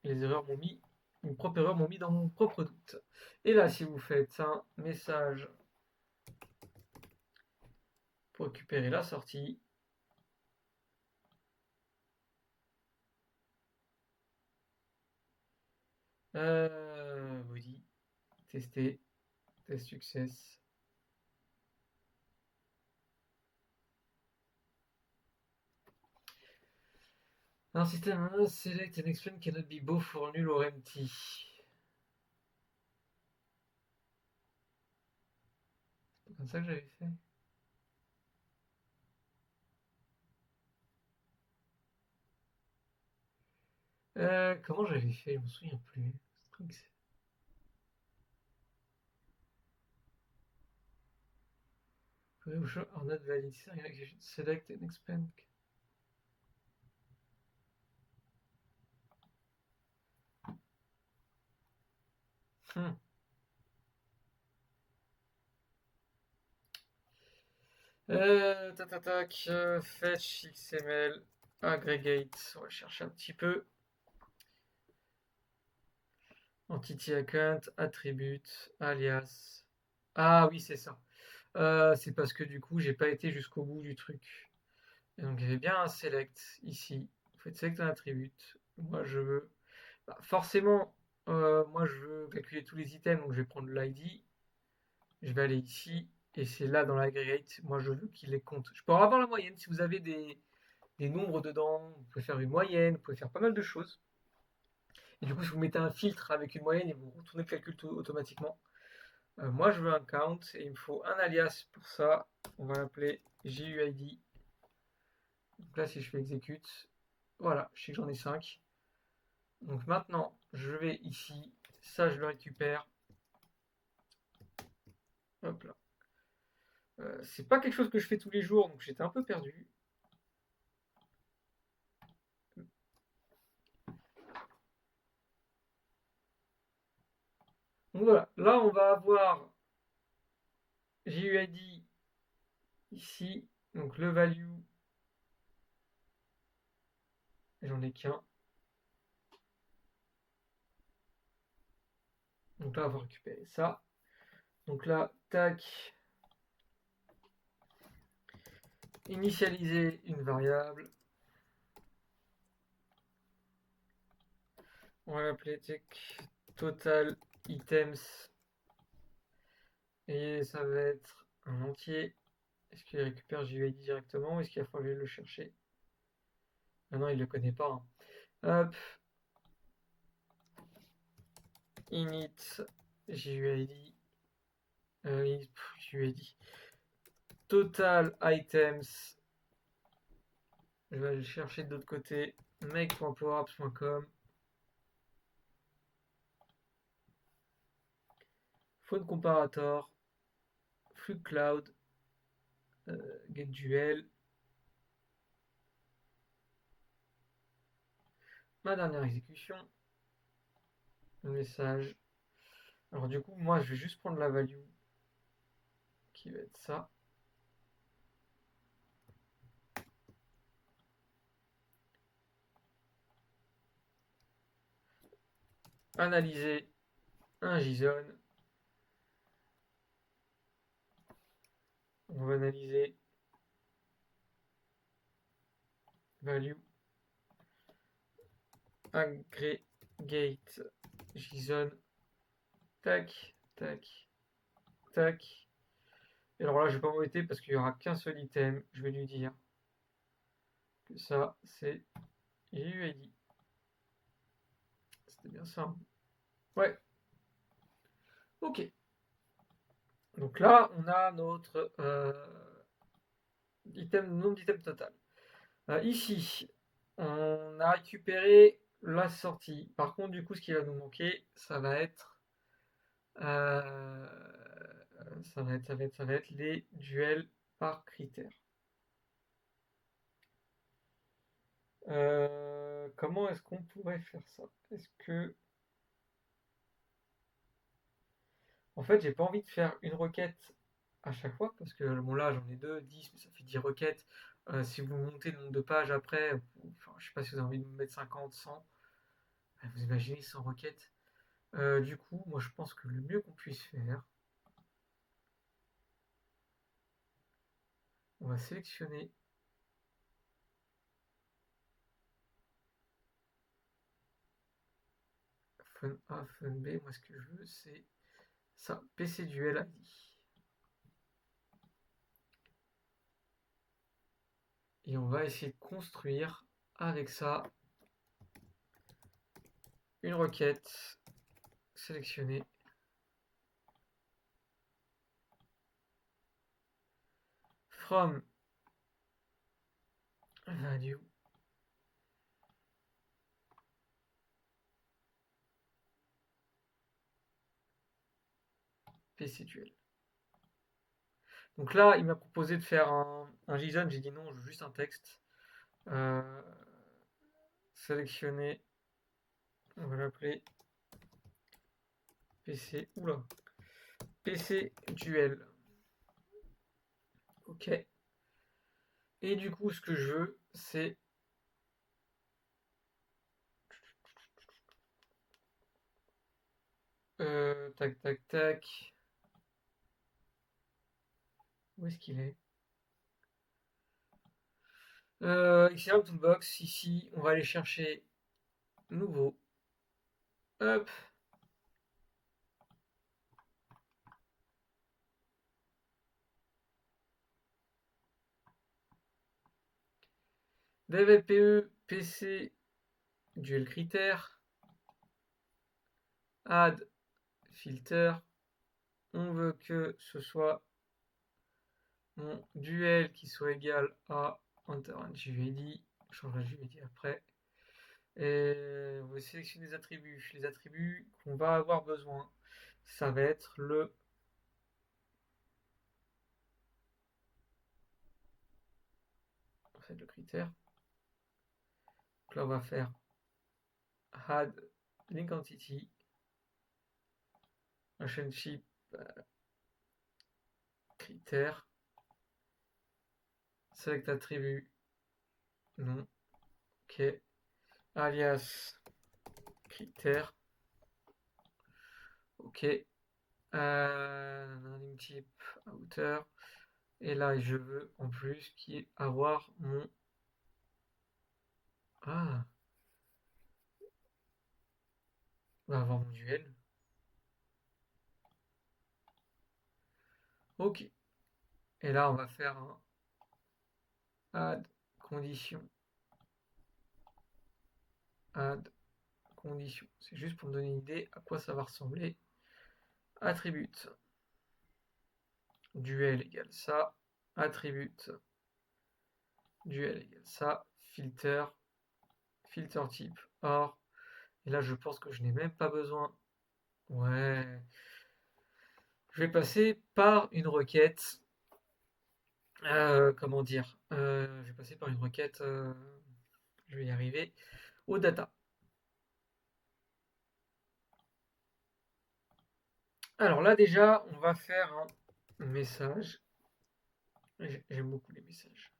A: Les erreurs m'ont mis, une propre erreur m'ont mis dans mon propre doute. Et là, si vous faites un message pour récupérer la sortie, vous dit tester, test success. Un système select and explain cannot be both for null or empty. C'est comme ça que j'avais fait. Comment j'avais fait? Je me souviens plus. Strings. Are not valid. Select and expand. Hmm. Tac, tac, fetch XML, aggregate. On va chercher un petit peu. Entity account, attribute, alias. Ah oui, c'est ça. C'est parce que du coup, j'ai pas été jusqu'au bout du truc. Et donc, il y avait bien un select ici. Vous faites select un attribute. Moi, je veux. Bah, forcément, moi, je veux calculer tous les items. Donc, je vais prendre l'ID. Je vais aller ici. Et c'est là dans l'aggregate. Moi, je veux qu'il les compte. Je peux avoir la moyenne. Si vous avez des nombres dedans, vous pouvez faire une moyenne. Vous pouvez faire pas mal de choses. Et du coup, si vous mettez un filtre avec une moyenne et vous retournez le calcul automatiquement. Moi, je veux un count et il me faut un alias pour ça. On va l'appeler GUID. Donc là, si je fais execute, voilà, je sais que j'en ai 5. Donc maintenant, je vais ici. Ça, je le récupère. Hop là. C'est pas quelque chose que je fais tous les jours, donc j'étais un peu perdu. Donc voilà, là, on va avoir GUID ici. Donc le value, j'en ai qu'un. Donc là, on va récupérer ça. Donc là, tac, initialiser une variable. On va l'appeler total items. Et ça va être un entier. Est-ce qu'il récupère JUID directement ou est-ce qu'il va falloir le chercher? Ah non, il ne le connaît pas, hein. Hop. Init JUID. JUID. Total items. Je vais aller le chercher de l'autre côté. Make.powerapps.com. Phone comparator. Flux cloud. GetDuel. Ma dernière exécution. Le message. Alors du coup, moi, je vais juste prendre la value qui va être ça. Analyser un JSON. On va analyser value aggregate JSON. Tac, tac, tac. Et alors là, je vais pas m'embêter parce qu'il n'y aura qu'un seul item. Je vais lui dire que ça, c'est GUID. C'était bien ça, hein. Ouais, ok. Donc là, on a notre nombre d'items total. Ici, on a récupéré la sortie. Par contre, du coup, ce qui va nous manquer, ça va être, euh, ça va être les duels par critère. Comment est-ce qu'on pourrait faire ça? Est-ce que, en fait, j'ai pas envie de faire une requête à chaque fois parce que bon là, j'en ai deux, 10, mais ça fait 10 requêtes. Si vous montez le nombre de pages après, enfin, je sais pas si vous avez envie de mettre 50, 100. Vous imaginez 100 requêtes. Du coup, moi je pense que le mieux qu'on puisse faire, on va sélectionner fun A, fun B. Moi ce que je veux, c'est ça, PC Duel ID. Et on va essayer de construire avec ça une requête sélectionnée. From value. PCduel. Donc là, il m'a proposé de faire un JSON. J'ai dit non, je veux juste un texte. Sélectionner. On va l'appeler PC. Oula. PC duel. Ok. Et du coup, ce que je veux, c'est tac, tac, tac. Où est-ce qu'il est? XML Toolbox. Ici, on va aller chercher nouveau. Hop. DevLPE, PC, duel critère. Add filter. On veut que ce soit mon duel qui soit égal à enter_JUID. Je changerai JUID après. Et on va sélectionner des attributs. Les attributs qu'on va avoir besoin, ça va être le critère. Donc là, on va faire add link entity, relationship critère, select attribut, non, ok, alias critère, ok, link type outer, et là je veux en plus avoir mon on va avoir mon duel, ok, et là on va faire un add condition, add condition, c'est juste pour me donner une idée à quoi ça va ressembler. Attribute duel égale ça, attribute duel égale ça, filter type or, et là je pense que je n'ai même pas besoin, ouais, je vais passer par une requête, comment dire, je vais passer par une requête, je vais y arriver, au data. Alors là déjà, on va faire un message, j'aime beaucoup les messages.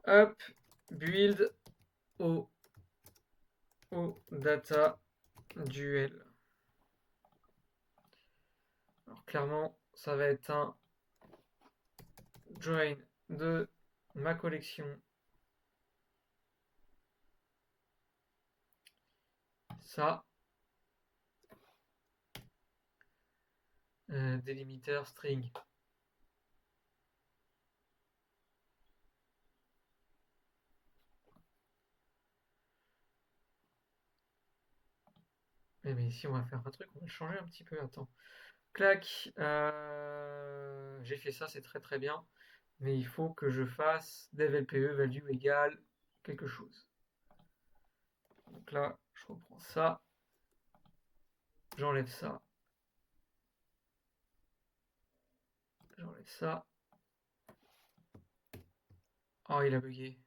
A: Hop, build au data duel. Alors clairement, ça va être un join de ma collection. Ça, délimiter string. Mais ici, on va faire un truc, on va changer un petit peu. Attends. Clac. J'ai fait ça, c'est très très bien. Mais il faut que je fasse devLPE value égale quelque chose. Donc là, je reprends ça. J'enlève ça. J'enlève ça. Oh, il a bugué.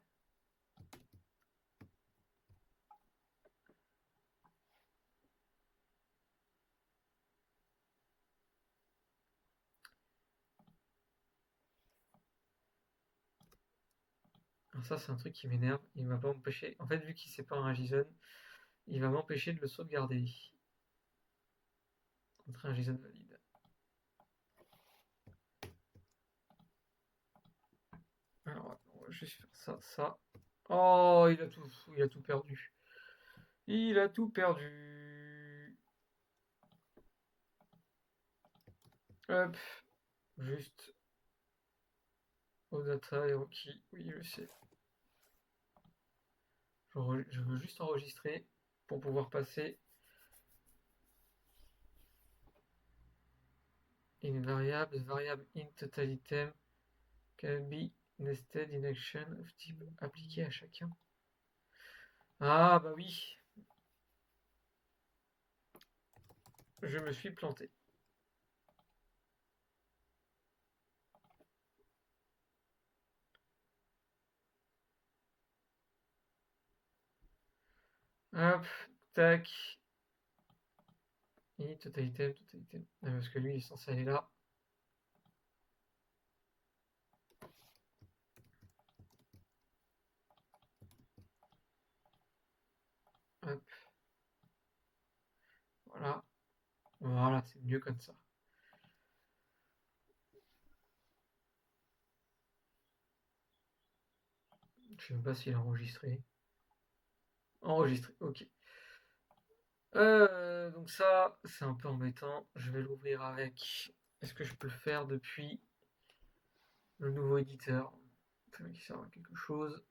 A: Alors ça, c'est un truc qui m'énerve. Il va pas m'empêcher. En fait, vu qu'il sait pas un JSON, il va m'empêcher de le sauvegarder. Entrer un JSON valide. Alors, on va juste faire ça, ça. Oh, il a tout perdu. Il a tout perdu. Hop, juste au data et au key. Oui, je sais. Je veux juste enregistrer pour pouvoir passer une variable. The variable int total item can be nested in action of type appliqué à chacun. Ah bah oui, je me suis planté. Hop, tac. Et total item, total item. Ah, parce que lui, il est censé aller là. Hop, voilà. Voilà, c'est mieux comme ça. Je sais même pas s'il a enregistré. Enregistré, ok. Donc ça, c'est un peu embêtant. Je vais l'ouvrir avec. Est-ce que je peux le faire depuis le nouveau éditeur? Ça qui sert à quelque chose.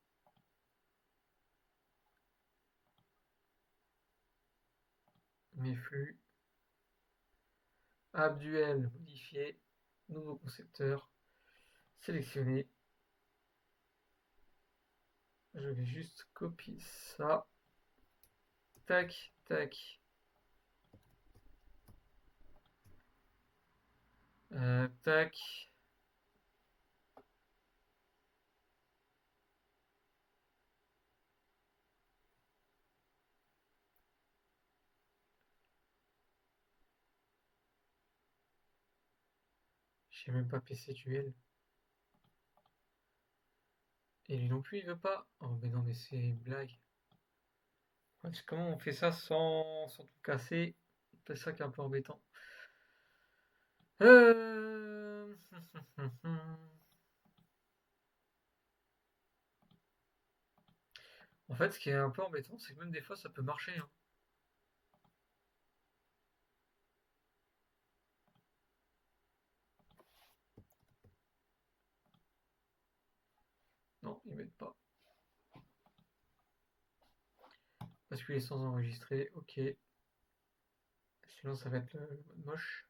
A: Mes flux. App duel modifié. Nouveau concepteur. Sélectionné. Je vais juste copier ça. Tac, tac. Tac. J'ai même pas PC duel. Et lui non plus, il veut pas. Oh, mais non, mais c'est une blague. Ouais, comment on fait ça sans tout casser? C'est ça qui est un peu embêtant. Euh... En fait, ce qui est un peu embêtant, c'est que même des fois, ça peut marcher, hein. Non, ils mettent pas. Parce qu'il est sans enregistrer, ok. Sinon, ça va être le mode moche.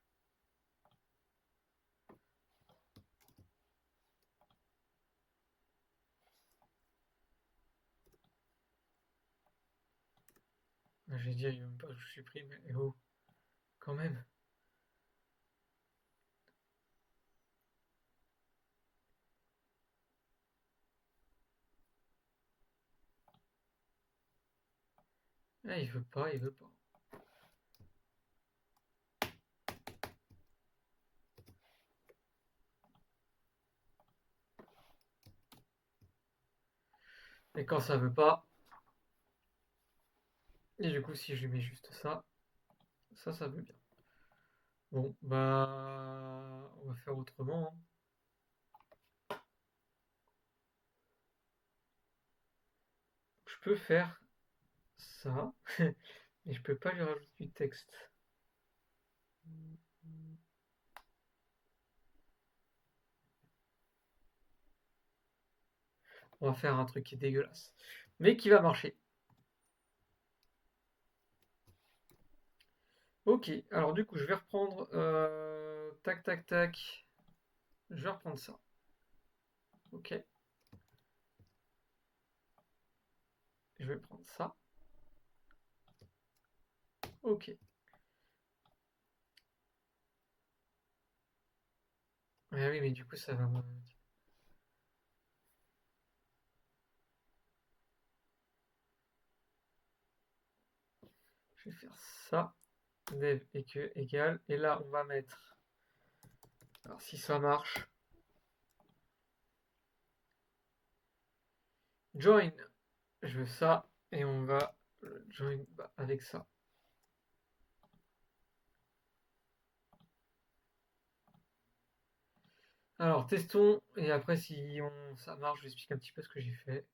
A: Je vais dire, il veut même pas que je supprime, mais oh, quand même. Ah, il veut pas, il veut pas. Et quand ça veut pas, et du coup, si je lui mets juste ça, ça veut bien. Bon, bah, on va faire autrement, hein. Je peux faire ça, mais je peux pas lui rajouter du texte. On va faire un truc qui est dégueulasse, mais qui va marcher. Ok, alors du coup, je vais reprendre. Tac, tac, tac. Je vais reprendre ça. Ok, je vais prendre ça. Ok. Ah oui, mais du coup, ça va me. Je vais faire ça. Dev et que égal. Et là, on va mettre. Alors, si ça marche. Join. Je veux ça. Et on va join avec ça. Alors, testons. Et après, si ça marche, je vous explique un petit peu ce que j'ai fait.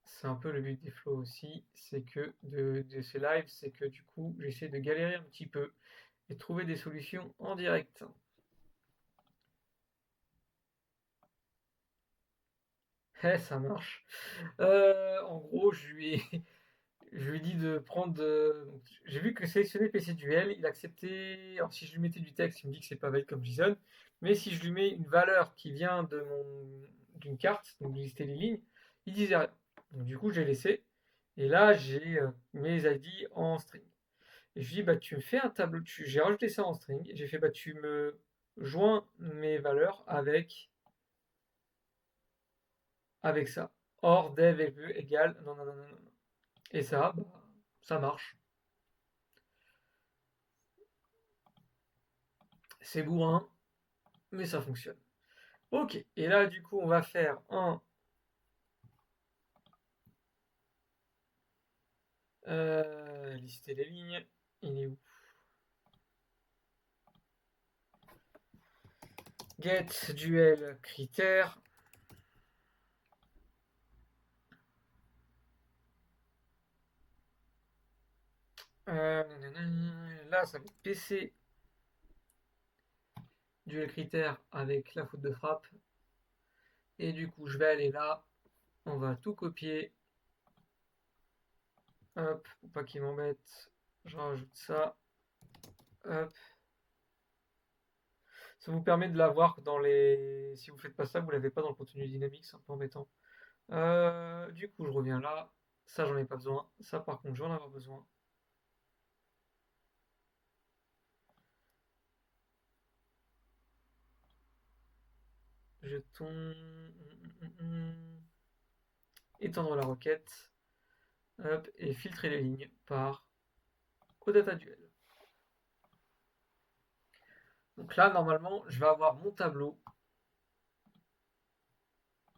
A: C'est un peu le but des flows aussi. C'est que de ces lives, c'est que du coup, j'essaie de galérer un petit peu et trouver des solutions en direct. Ça marche. En gros, je lui ai dit de prendre. Donc, j'ai vu que sélectionner PC Duel, il acceptait. Alors, si je lui mettais du texte, il me dit que c'est pas valide comme JSON. Mais si je lui mets une valeur qui vient d'une carte, donc de lister les lignes, il disait rien. Donc, du coup, j'ai laissé. Et là, j'ai mes ID en string. Et je lui dis, bah, tu me fais un tableau. J'ai rajouté ça en string. Et j'ai fait, bah, tu me joins mes valeurs avec ça. Or, dev égale. Non, non, non, non, non. Et ça, bah, ça marche. C'est bourrin, mais ça fonctionne. Ok, et là du coup on va faire un lister les lignes. Il est où? Get duel critère. Là ça va être PC duel critère avec la faute de frappe. Et du coup je vais aller là, on va tout copier. Hop, pour pas qu'il m'embête, je rajoute ça. Hop. Ça vous permet de l'avoir dans les. Si vous faites pas ça, vous l'avez pas dans le contenu dynamique, c'est un peu embêtant. Du coup, je reviens là. Ça, j'en ai pas besoin. Ça, par contre, je vais en avoir besoin. Jeton. Étendre la requête. Hop, et filtrer les lignes par ODataDuel. Donc là, normalement, je vais avoir mon tableau.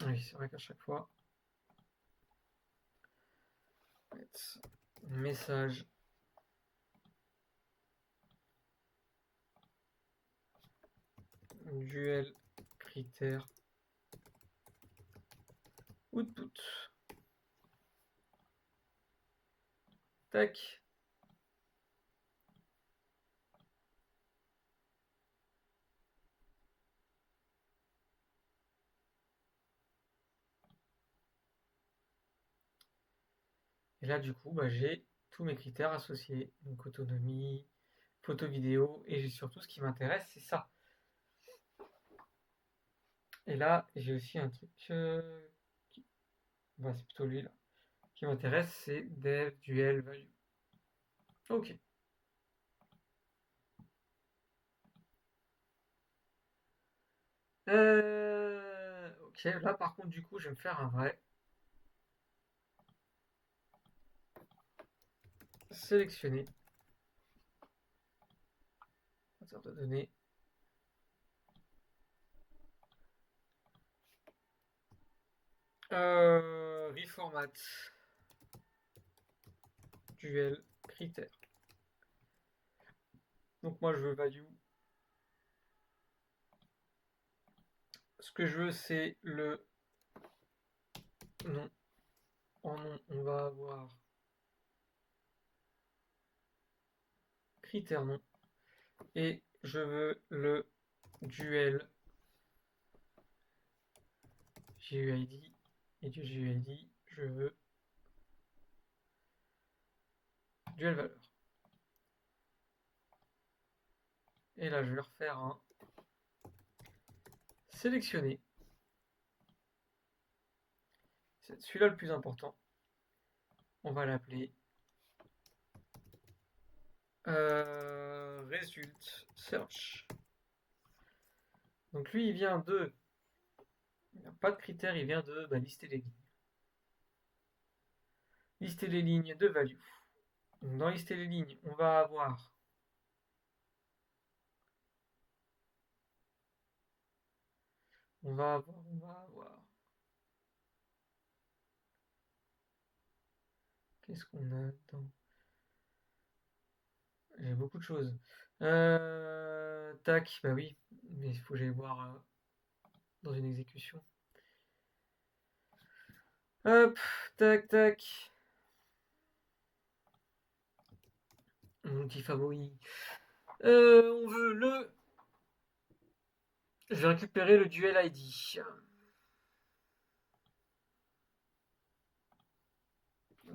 A: Oui, c'est vrai qu'à chaque fois, message duel critère output. Tac. Et là, du coup, bah, j'ai tous mes critères associés. Donc autonomie, photo vidéo, et j'ai surtout ce qui m'intéresse, c'est ça. Et là, j'ai aussi un truc c'est plutôt lui là. Qui m'intéresse, c'est dev duel value. Ok. Ok, là par contre, du coup, je vais me faire un vrai. Sélectionner. Moteur de données. Reformat. Duel critère. Donc moi, je veux value. Ce que je veux, c'est le nom. En nom, on va avoir critère nom. Et je veux le duel GUID. Et du GUID, je veux duel valeur. Et là, je vais refaire un sélectionner. C'est celui-là le plus important. On va l'appeler result search. Donc lui, il vient de. Il n'y a pas de critères, il vient de lister les lignes. Lister les lignes de value. Donc dans lister les lignes, on va avoir. On va avoir. Qu'est-ce qu'on a dans. J'ai beaucoup de choses. Tac, bah oui, mais il faut que j'aille voir dans une exécution. Hop, tac, tac. Mon outil favori. On veut le. Je vais récupérer le duel ID.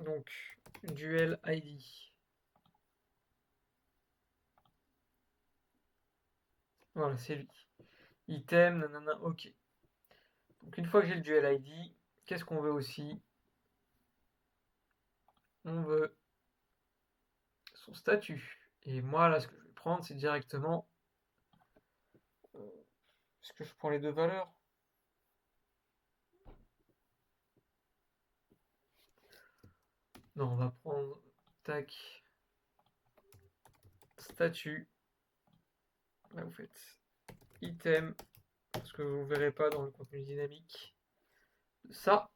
A: Donc, duel ID. Voilà, c'est lui. Item, nanana, ok. Donc, une fois que j'ai le duel ID, qu'est-ce qu'on veut aussi? On veut son statut. Et moi, là, ce que je vais prendre, c'est directement... Est-ce que je prends les deux valeurs? Non, on va prendre... Tac. Statut. Là, vous faites item. Parce que vous ne verrez pas dans le contenu dynamique. Ça,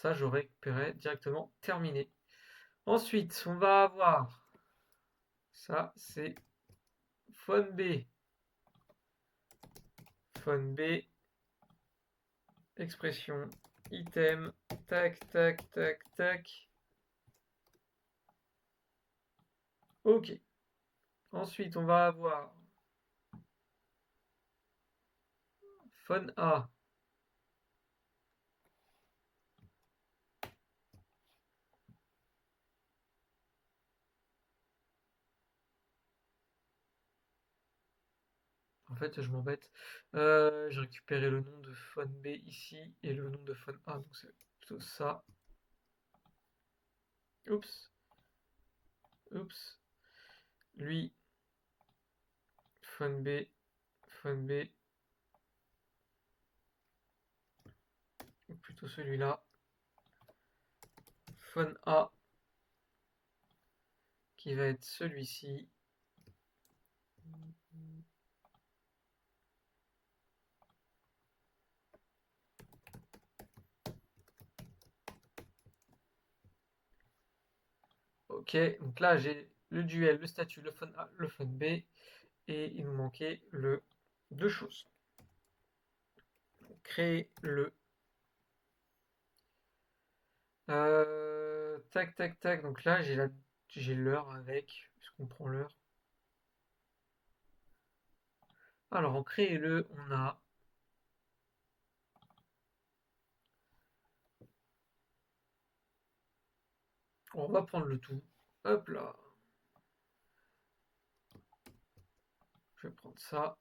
A: je récupérais directement terminé. Ensuite, on va avoir... Ça, c'est phone B. Phone B. Expression. Item. Tac, tac, tac, tac. Ok. Ensuite, on va avoir phone A. En fait, je m'embête. J'ai récupéré le nom de phone B ici et le nom de phone A. Donc c'est plutôt ça. Oups. Oups. Lui. Phone B. Phone B. Ou plutôt celui-là. Phone A. Qui va être celui-ci. Ok, donc là j'ai le duel, le statut, le phone A, le phone B, et il nous manquait le deux choses. Donc, créer le tac tac tac. Donc là j'ai l'heure avec. Est-ce qu'on prend l'heure? Alors en créer le, on a on va prendre le tout. Hop là. Je vais prendre ça.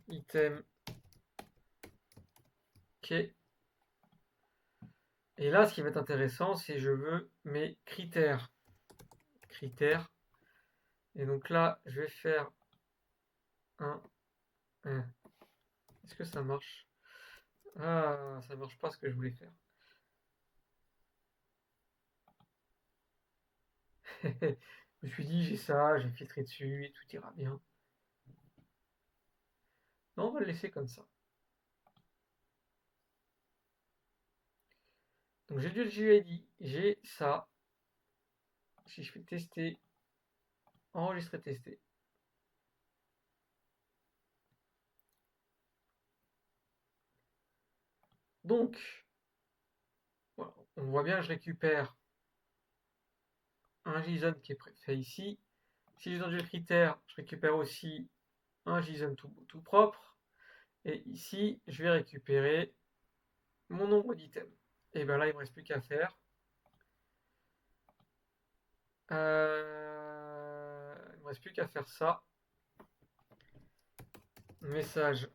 A: Item. Ok. Et là, ce qui va être intéressant, c'est je veux mes critères. Critères. Et donc là, je vais faire un. Est-ce que ça marche? Ah, ça marche pas ce que je voulais faire. Je me suis dit, j'ai ça, j'ai filtré dessus et tout ira bien. Non, on va le laisser comme ça. Donc j'ai du JUID, j'ai ça. Si je fais tester, enregistrer, tester. Donc, voilà, on voit bien, je récupère un JSON qui est fait ici. Si je donne du critère, je récupère aussi un JSON tout propre. Et ici, je vais récupérer mon nombre d'items. Et bien là, il ne me reste plus qu'à faire. Il ne me reste plus qu'à faire ça. Message.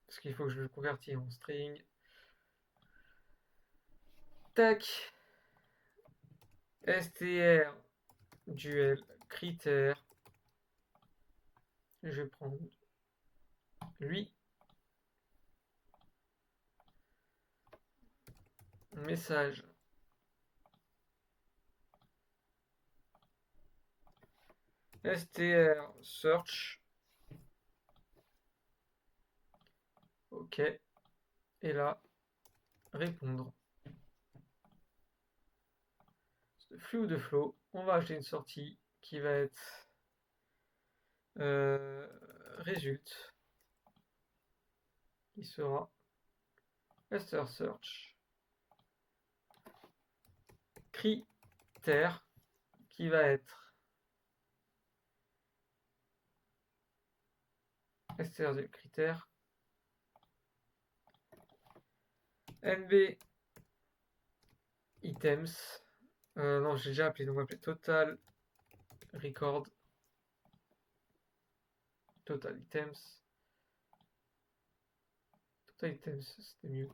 A: Parce qu'il faut que je le convertisse en string. Tac. str duel critère. Je vais prendre lui. Message. str search. Ok. Et là, répondre. De flux ou de flow, on va ajouter une sortie qui va être result, qui sera str search critère, qui va être str critère nb items. Non, j'ai déjà appelé, donc on va appeler total record. Total items. Total items, c'était mieux.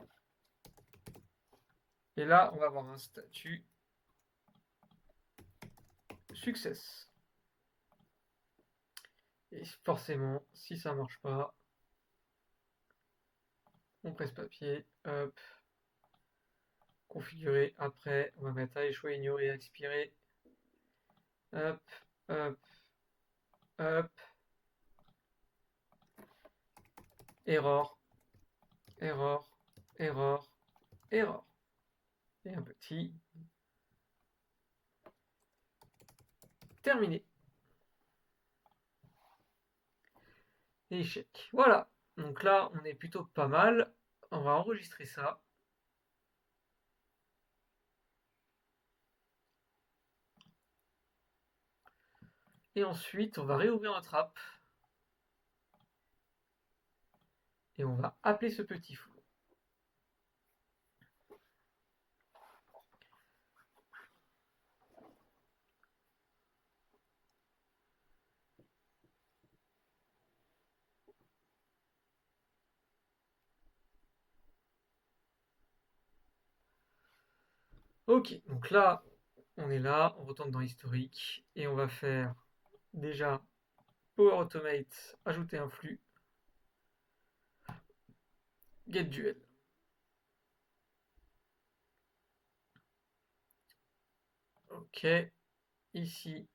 A: Et là, on va avoir un statut success. Et forcément, si ça marche pas, on presse papier, hop, configurer. Après, on va mettre à échouer, ignorer, expirer. Hop, hop, hop. Error, error, error, error. Et un petit. Terminé. Échec. Voilà. Donc là, on est plutôt pas mal. On va enregistrer ça. Et ensuite, on va réouvrir notre app. Et on va appeler ce petit fou. Ok, donc là, on est là, on retourne dans historique et on va faire déjà Power Automate, ajouter un flux, get duel. Ok, ici,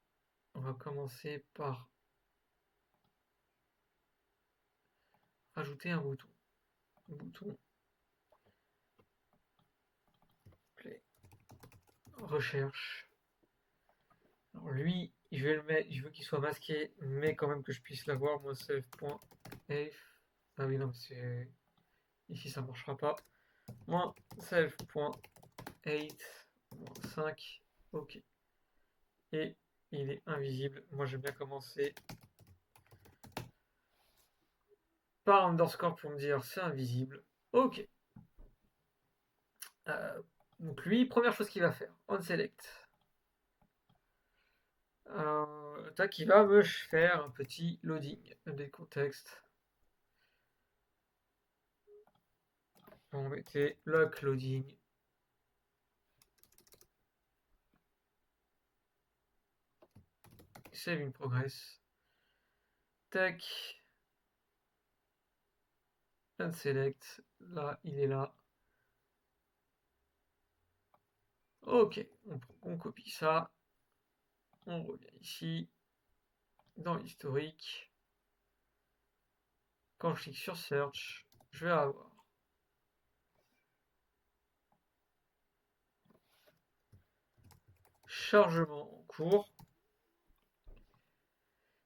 A: on va commencer par ajouter un bouton. Bouton play, recherche. Alors lui, je vais le mettre, je veux qu'il soit masqué, mais quand même que je puisse l'avoir. Moi, self.f. Ah oui, non, c'est. Ici, ça ne marchera pas. Moins self.8, moins 5. Ok. Et il est invisible. Moi, j'aime bien commencer par underscore pour me dire c'est invisible. Ok. Donc lui, première chose qu'il va faire, on select. Tac, il va me faire un petit loading des contextes. On va mettre lock loading. Save in progress. Tac. Unselect. Là, il est là. Ok, on copie ça. On revient ici. Dans l'historique. Quand je clique sur Search, je vais avoir chargement en cours.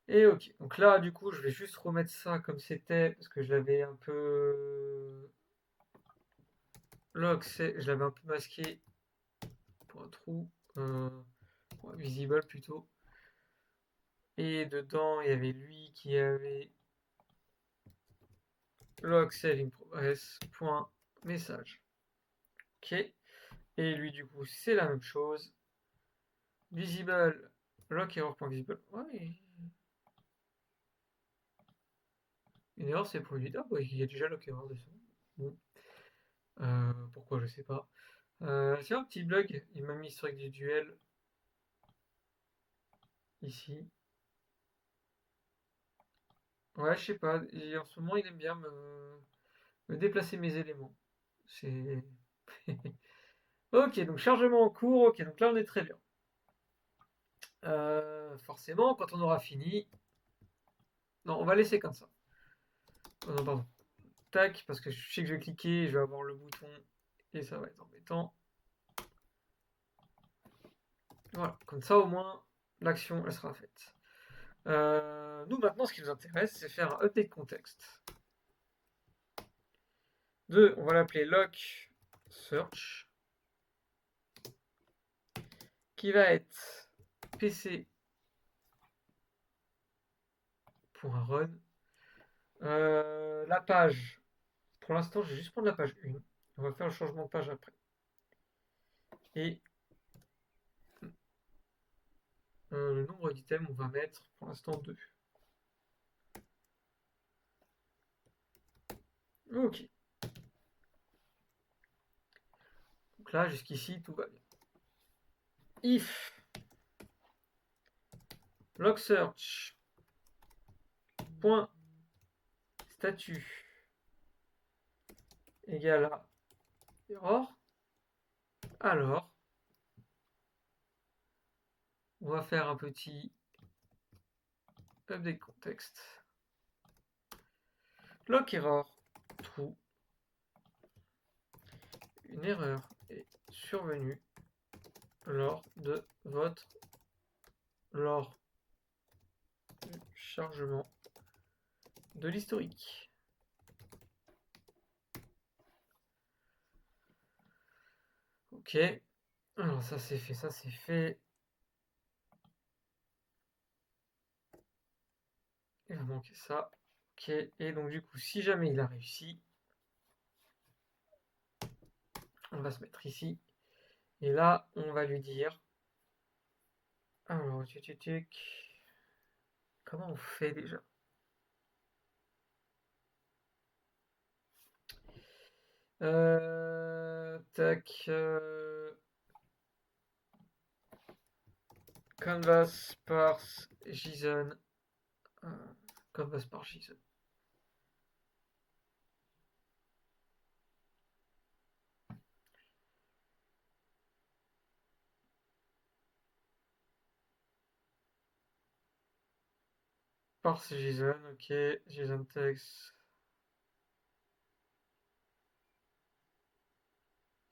A: Et ok, donc là du coup je vais juste remettre ça comme c'était parce que je l'avais un peu je l'avais un peu masqué pour un trou visible plutôt. Et dedans il y avait lui qui avait log save in progress point message. Ok, et lui du coup c'est la même chose. Visible log error.visible. Ouais, une erreur c'est produit. Ah bah il y a déjà log error dessus. Bon. Pourquoi je sais pas. Tiens, un petit bug, il m'a mis historique du duel ici. Ouais, je sais pas. En ce moment, il aime bien me déplacer mes éléments. C'est. Ok, donc chargement en cours. Ok, donc là, on est très bien. Forcément, quand on aura fini. Non, on va laisser comme ça. Oh non, pardon. Tac, parce que je sais que je vais cliquer, je vais avoir le bouton et ça va être embêtant. Voilà, comme ça au moins, l'action, elle sera faite. Nous, maintenant, ce qui nous intéresse, c'est faire un update contexte. On va l'appeler lock search, qui va être pc.run. La page, pour l'instant, je vais juste prendre la page 1. On va faire le changement de page après. Et le nombre d'items, on va mettre pour l'instant 2. Ok. Donc là, jusqu'ici, tout va bien. If log search point statut égale à error, alors on va faire un petit update contexte. Log error true. Une erreur est survenue lors du chargement de l'historique. Ok. Alors ça c'est fait, ça c'est fait. Il va manquer ça. Ok. Et donc du coup, si jamais il a réussi, on va se mettre ici. Et là, on va lui dire. Alors, comment on fait déjà? Tac. Canvas parse JSON. Canvas parse JSON. Parse JSON, ok. JSON text.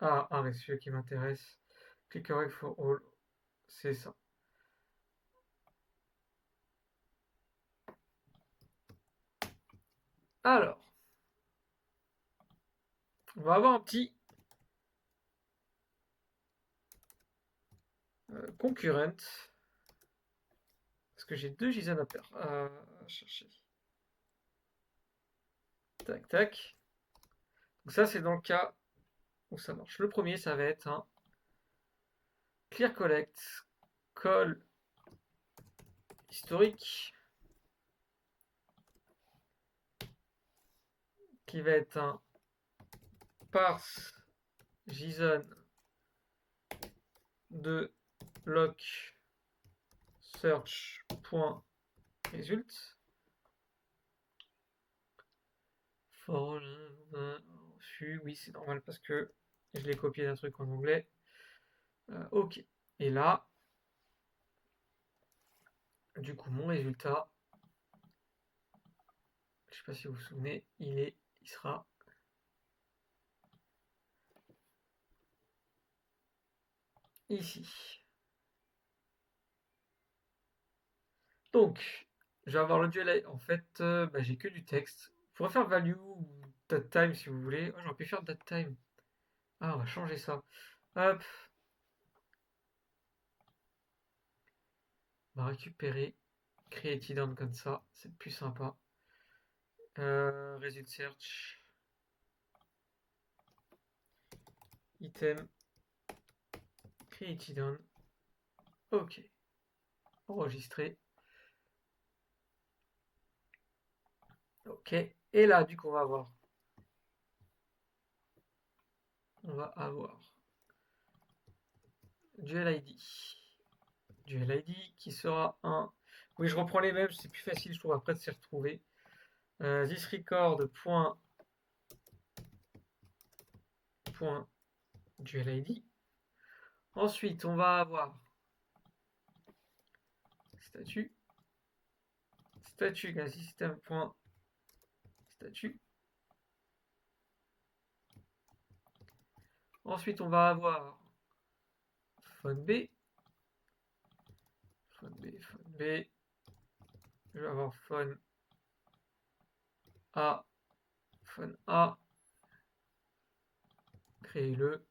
A: Ah, c'est celui qui m'intéresse. Click correct for all. C'est ça. Alors, on va avoir un petit concurrent. Parce que j'ai 2 JSON à chercher. Tac, tac. Donc ça, c'est dans le cas où ça marche. Le premier, ça va être un clear collect call historique qui va être un parse JSON de lock search.result for oui, c'est normal parce que je l'ai copié d'un truc en anglais. Ok. Et là, du coup, mon résultat, je sais pas si vous vous souvenez, il sera ici. Donc, je vais avoir le duel. En fait, j'ai que du texte. Je pourrais faire value ou datetime si vous voulez. Oh, j'aurais pu faire datetime. Ah, on va changer ça. Hop. On va récupérer create down comme ça. C'est plus sympa. Result search. Item. Create down. Ok. Enregistrer. Ok. Et là, du coup, on va avoir duel ID. Duel ID qui sera un. Oui, je reprends les mêmes, c'est plus facile, je trouve, après de s'y retrouver. This record point duel ID. Ensuite, on va avoir statut. Statut système point statut. Ensuite, on va avoir fun B. Fun B, fun B. Je vais avoir fun A. Fun A. Créez-le.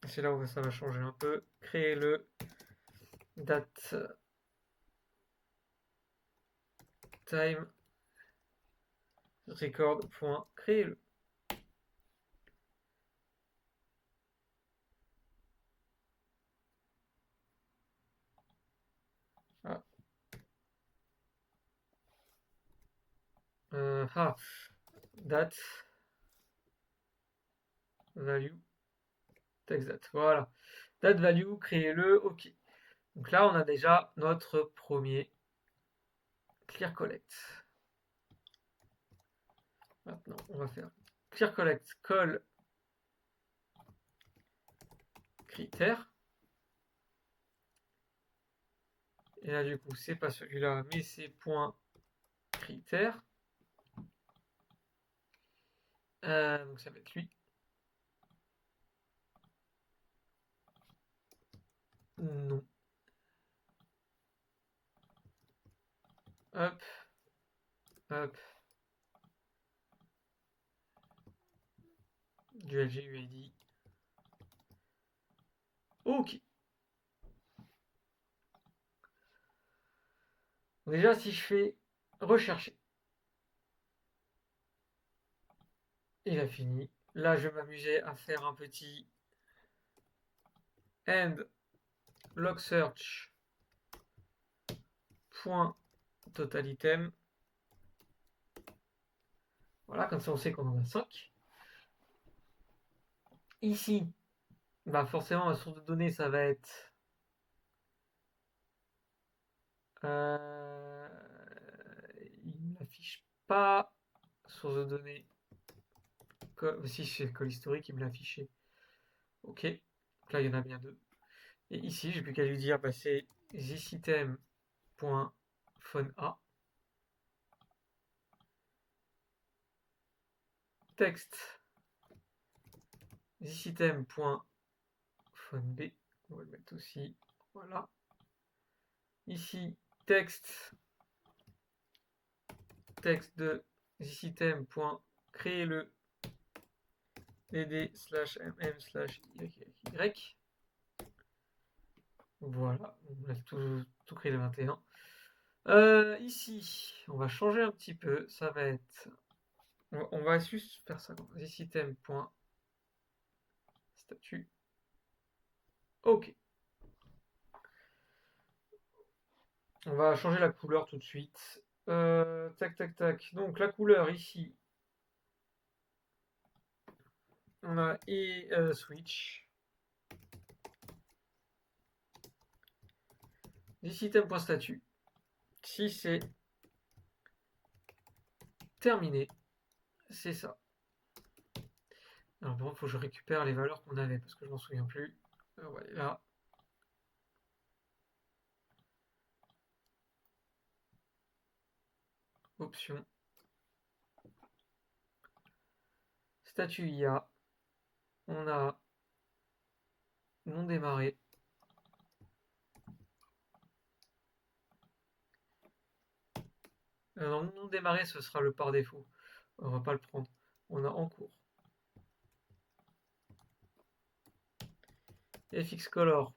A: C'est là où ça va changer un peu. Créez-le. Date. Time. Record. Point. Créez-le. Ah, date, value, text date. Voilà. Date value, créez-le, ok. Donc là, on a déjà notre premier clear collect. Maintenant, on va faire clear collect call critère. Et là, du coup, c'est pas celui-là, mais c'est point critère. Donc ça va être lui. Non. Hop, hop. Du LGUID. Ok. Déjà, si je fais rechercher, il a fini. Là, je vais m'amuser à faire un petit end log search point total item. Voilà, comme ça on sait qu'on en a 5. Ici, bah forcément, la source de données, ça va être il ne l'affiche pas. Source de données. Si c'est call historique, il me l'a affiché. Ok. Donc là, il y en a bien deux. Et ici, j'ai plus qu'à lui dire, bah, c'est thisitem.phonea. Texte thisitem.phoneb. On va le mettre aussi. Voilà. Ici, texte de thisitem.créer-le dd/mm/y. Voilà, on a tout créé le 21. Ici, on va changer un petit peu. Ça va être. On va juste faire ça. ThisItem.statut. Ok. On va changer la couleur tout de suite. Tac, tac, tac. Donc la couleur ici, on a switch. ThisItem.statut. Si c'est terminé, c'est ça. Alors bon, il faut que je récupère les valeurs qu'on avait parce que je m'en souviens plus. Ouais, là. Option. Statut IA. On a non démarré. Non démarré, ce sera le par défaut. On va pas le prendre. On a en cours. fxcolor.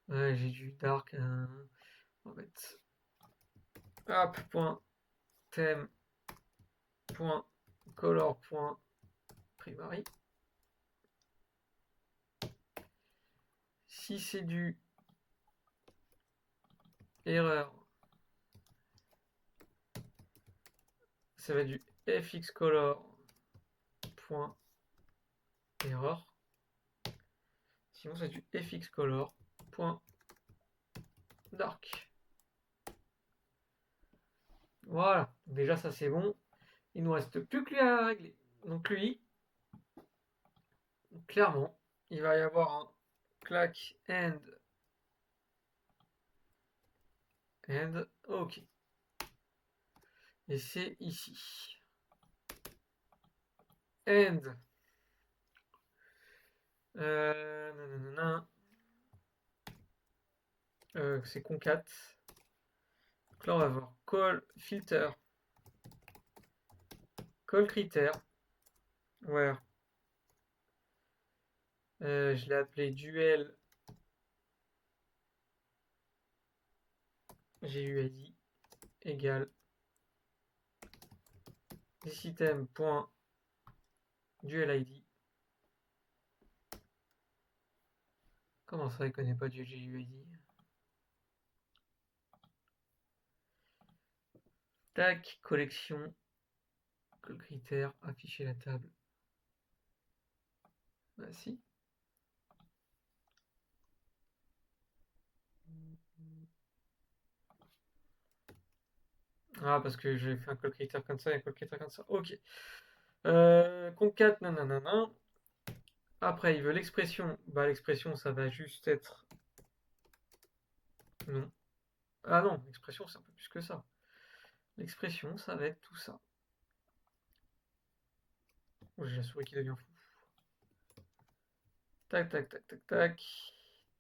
A: Ouais, j'ai du dark. On va mettre app.theme. Color.primary. Si c'est du erreur, ça va être du fxcolor.error. Sinon, c'est du fxcolor.dark. Voilà, déjà ça c'est bon. Il nous reste plus que lui à régler. Donc lui, clairement, il va y avoir un clack end. Ok. Et c'est ici. End. C'est concat. Donc là, on va voir call filter. Call critère. Where. Je l'ai appelé duel GUID égale thisItem.duelID. Comment ça, il connaît pas du GUID? Tac, collection, critère, afficher la table. Bah si. Ah, parce que j'ai fait un call critère comme ça et un call critère comme ça. Ok. Concat, nanana. Après, il veut l'expression. Bah, l'expression, ça va juste être. Non. Ah non, l'expression, c'est un peu plus que ça. L'expression, ça va être tout ça. Oh, j'ai la souris qui devient fou. Tac, tac, tac, tac, tac.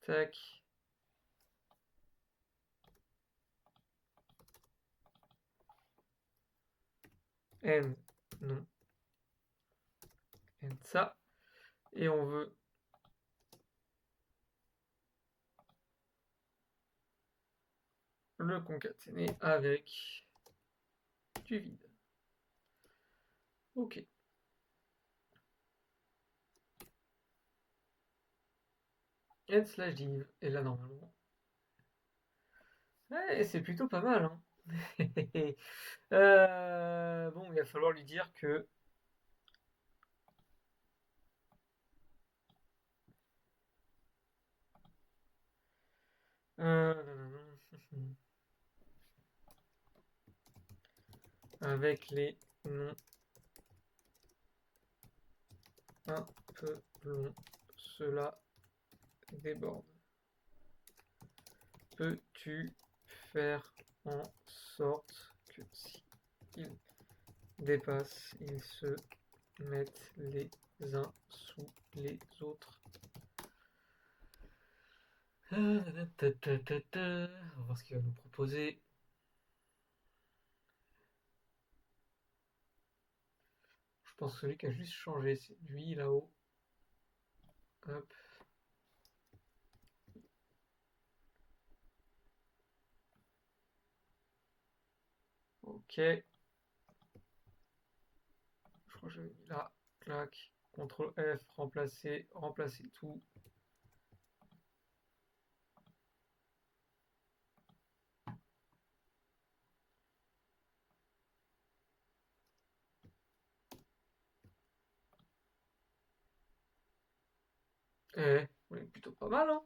A: Tac. End. Non. End ça. Et on veut le concaténer avec du vide. Ok. End slash div. Et là, normalement. Ouais, c'est plutôt pas mal, hein. Bon, il va falloir lui dire que euh, avec les noms un peu longs, cela déborde. Peux-tu faire en sorte que si ils dépassent, ils se mettent les uns sous les autres? On va voir ce qu'il va nous proposer. Je pense que celui qui a juste changé, c'est lui là-haut. Hop. Ok. Je crois que j'avais mis là. Clac. CTRL F, remplacer, remplacer tout. On est plutôt pas mal, hein.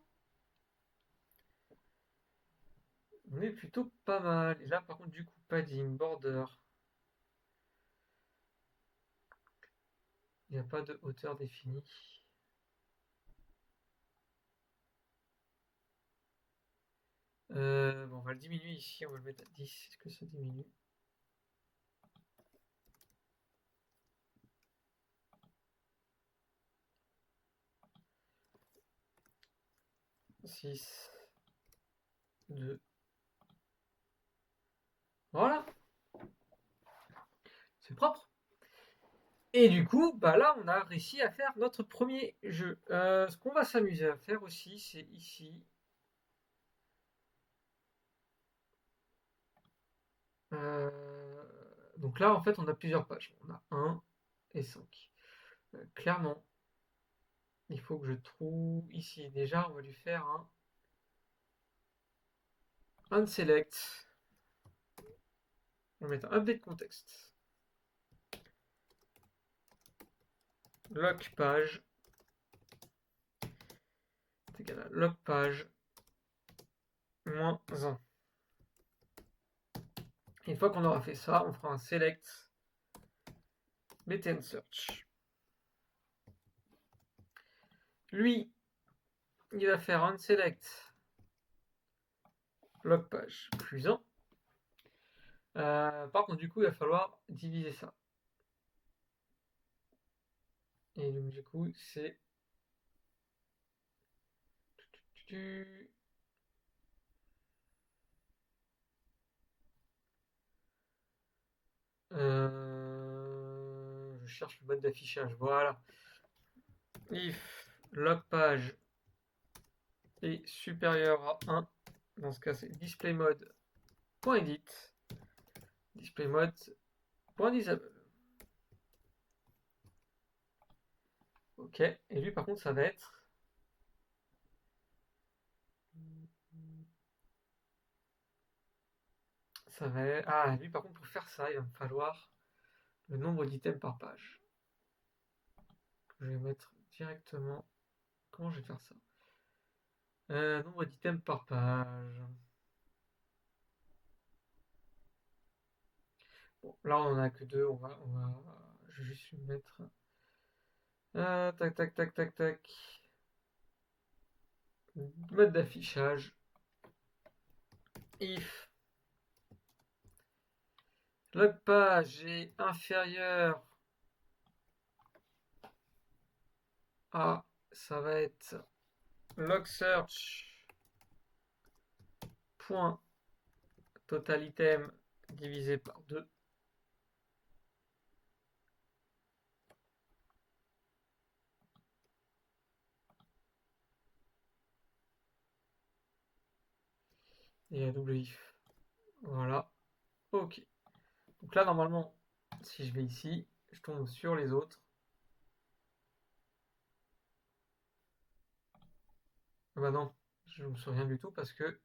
A: On est plutôt pas mal. Et là, par contre, du coup, padding, border. Il n'y a pas de hauteur définie. Bon, on va le diminuer ici, on va le mettre à 10. Est-ce que ça diminue? Six, 2. Voilà, c'est propre. Et du coup, bah là, on a réussi à faire notre premier jeu. Ce qu'on va s'amuser à faire aussi, c'est ici. Donc là, en fait, on a plusieurs pages. On a 1 et 5. Clairement, il faut que je trouve ici. Déjà, on va lui faire un unselect. On va mettre un update contexte. Lock page. C'est égal à lock page moins 1. Une fois qu'on aura fait ça, on fera un select btn search. Lui, il va faire un select log page plus 1. Par contre, du coup, il va falloir diviser ça. Et donc, du coup, c'est. Je cherche le mode d'affichage. Voilà. If log page est supérieur à 1, dans ce cas, c'est displaymode.edit, displaymode.disable. Ok. Et lui, par contre, ça va être. ça va être... Ah, lui, par contre, pour faire ça, il va me falloir le nombre d'items par page. Je vais mettre directement... Comment je vais faire ça? Nombre d'items par page. Bon, là, on en a que deux. Je vais juste lui mettre... tac, tac, tac, tac, tac. Mode d'affichage. If log page est inférieur à... Ça va être log search point total item divisé par 2. Et un double if. Voilà. Ok. Donc là, normalement, si je vais ici, je tombe sur les autres. Ah bah non, je ne me souviens du tout parce que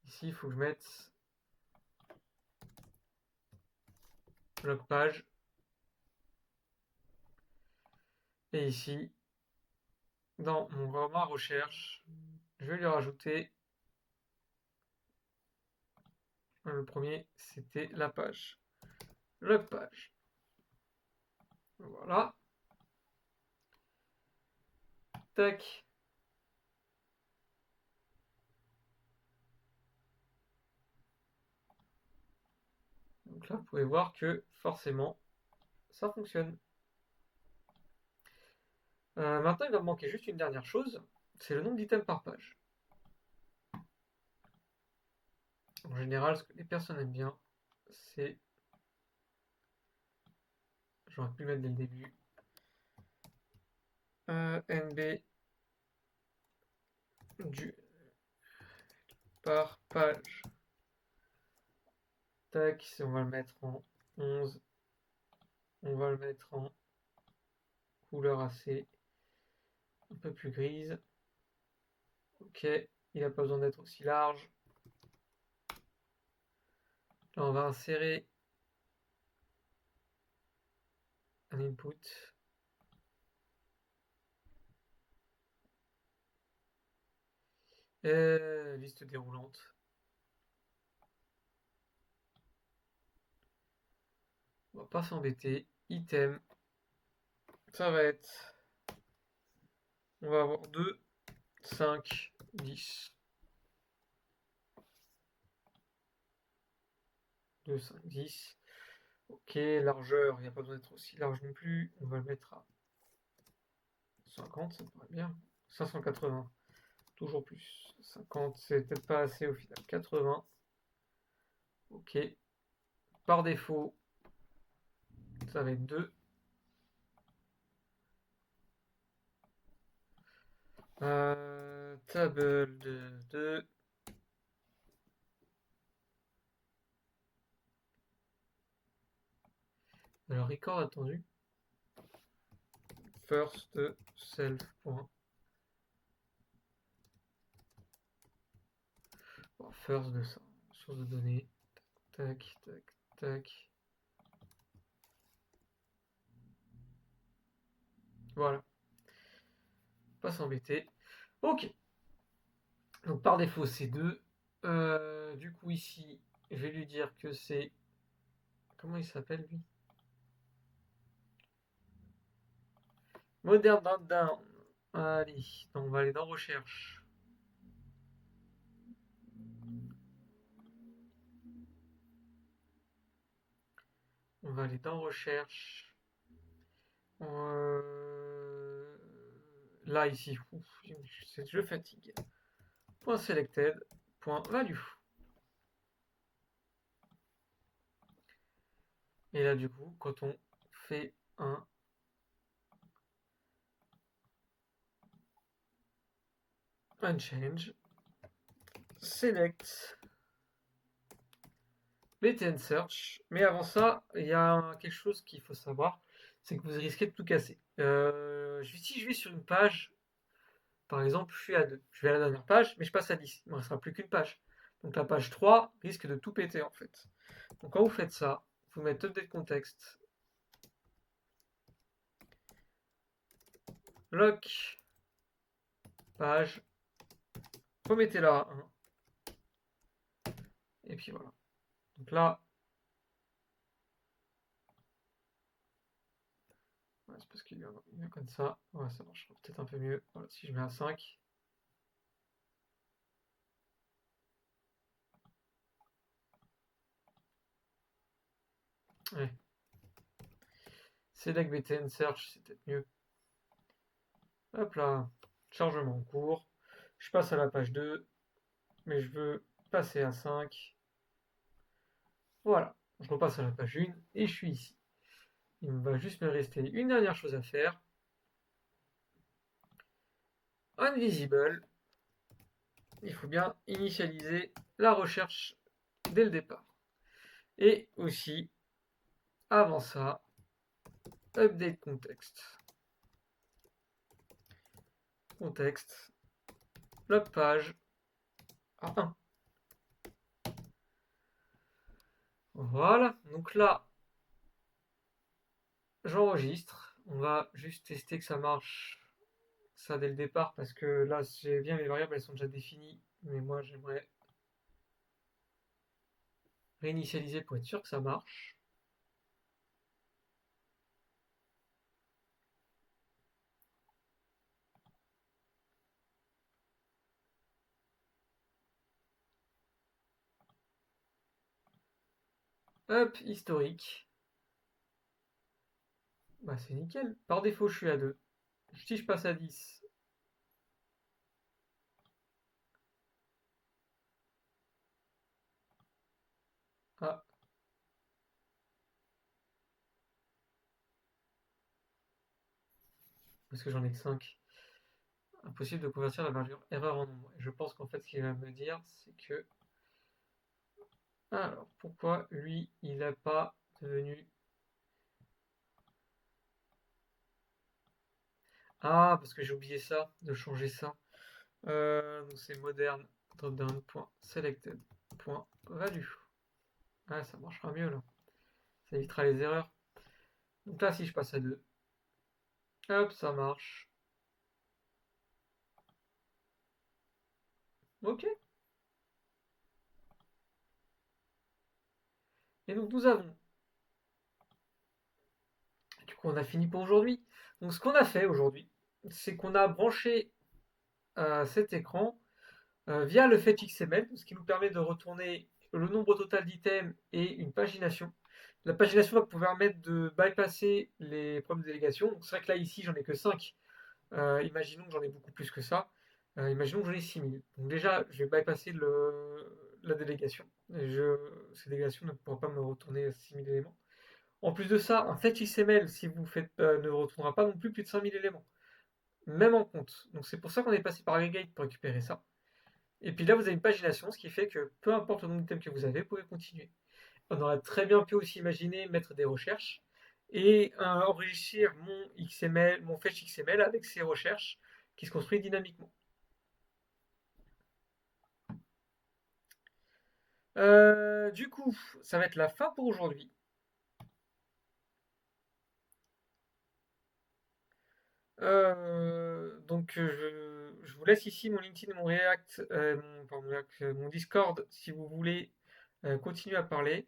A: ici, il faut que je mette log page. Et ici, dans ma recherche, je vais lui rajouter le premier, c'était la page. Log page. Voilà. Tac. Donc là, vous pouvez voir que forcément, ça fonctionne. Maintenant, il va me manquer juste une dernière chose, c'est le nombre d'items par page. En général, ce que les personnes aiment bien, c'est... J'aurais pu le mettre dès le début. NB du par page. Tac, si on va le mettre en 11, on va le mettre en couleur assez un peu plus grise. Ok, il n'a pas besoin d'être aussi large. Là, on va insérer un input. Liste déroulante. On va pas s'embêter. Item. Ça va être... On va avoir 2, 5, 10. 2, 5, 10. Ok, largeur, il n'y a pas besoin d'être aussi large non plus. On va le mettre à 50, ça me paraît bien. 580, toujours plus. 50, c'est peut-être pas assez au final. 80. Ok. Par défaut, ça va être 2. Table de 2. Alors, record attendu. First self. Point. Bon, first de ça. Source de données. Tac, tac, tac. Voilà. Pas s'embêter. Ok. Donc par défaut, c'est 2. Du coup, ici, je vais lui dire que c'est... Comment il s'appelle, lui? Modern Drawdown. Allez, donc on va aller dans Recherche. On va aller dans Recherche. Là, ici. Ouf, je fatigue. Point selected. Point value. Et là, du coup, quand on fait un change, select BTN search. Mais avant ça, il y a quelque chose qu'il faut savoir, c'est que vous risquez de tout casser. Si je vais sur une page, par exemple, je suis à 2. Je vais à la dernière page, mais je passe à 10. Il ne me restera plus qu'une page. Donc la page 3 risque de tout péter en fait. Donc quand vous faites ça, vous mettez update contexte, lock, page, remettez là 1, et puis voilà. Donc là, ouais, c'est parce qu'il vient comme ça, ouais, ça marchera peut-être un peu mieux. Voilà, si je mets un 5. Ouais. Select btn search, c'est peut-être mieux. Hop là, chargement en cours. Je passe à la page 2, mais je veux passer à 5. Voilà, je repasse à la page 1 et je suis ici. Il me va juste me rester une dernière chose à faire. Invisible. Il faut bien initialiser la recherche dès le départ. Et aussi, avant ça, update contexte. Contexte, log page à 1. Voilà, donc là, j'enregistre. On va juste tester que ça marche, ça dès le départ, parce que là, j'ai bien mes variables, elles sont déjà définies. Mais moi, j'aimerais réinitialiser pour être sûr que ça marche. Hop, historique. Bah, c'est nickel. Par défaut, je suis à 2. Si je passe à 10, ah, parce que j'en ai que 5. Impossible de convertir la valeur erreur en nombre. Et je pense qu'en fait, ce qu'il va me dire, c'est que... Alors, pourquoi lui, il n'a pas devenu... Ah, parce que j'ai oublié ça, de changer ça. Donc c'est moderne, dropdown.selected.value. Ah, ça marchera mieux là. Ça évitera les erreurs. Donc là, si je passe à 2, hop, ça marche. Ok. Et donc nous avons... Du coup, on a fini pour aujourd'hui. Donc ce qu'on a fait aujourd'hui, c'est qu'on a branché cet écran via le fetch XML, ce qui nous permet de retourner le nombre total d'items et une pagination. La pagination va pouvoir permettre de bypasser les problèmes de délégation. C'est vrai que là, ici, j'en ai que 5. Imaginons que j'en ai beaucoup plus que ça. Imaginons que j'en ai 6000. Donc déjà, je vais bypasser la délégation. Cette délégation ne pourra pas me retourner 6000 éléments. En plus de ça, un fetch XML, si vous faites, ne retournera pas non plus de 5000 éléments, même en compte. Donc c'est pour ça qu'on est passé par Aggregate pour récupérer ça. Et puis là, vous avez une pagination, ce qui fait que peu importe le nombre d'items que vous avez, vous pouvez continuer. On aurait très bien pu aussi imaginer mettre des recherches et enrichir mon XML, mon fetch XML avec ces recherches qui se construisent dynamiquement. Du coup, ça va être la fin pour aujourd'hui. Donc je vous laisse ici mon LinkedIn, mon React, mon Discord si vous voulez continuer à parler.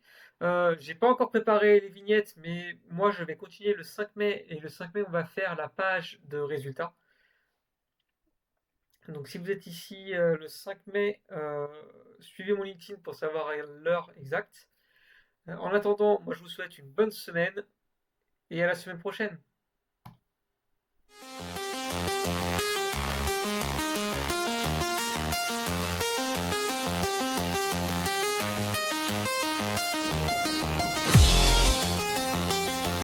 A: J'ai pas encore préparé les vignettes, mais moi je vais continuer le 5 mai et le 5 mai on va faire la page de résultats. Donc si vous êtes ici le 5 mai, suivez mon LinkedIn pour savoir l'heure exacte. En attendant, moi je vous souhaite une bonne semaine et à la semaine prochaine.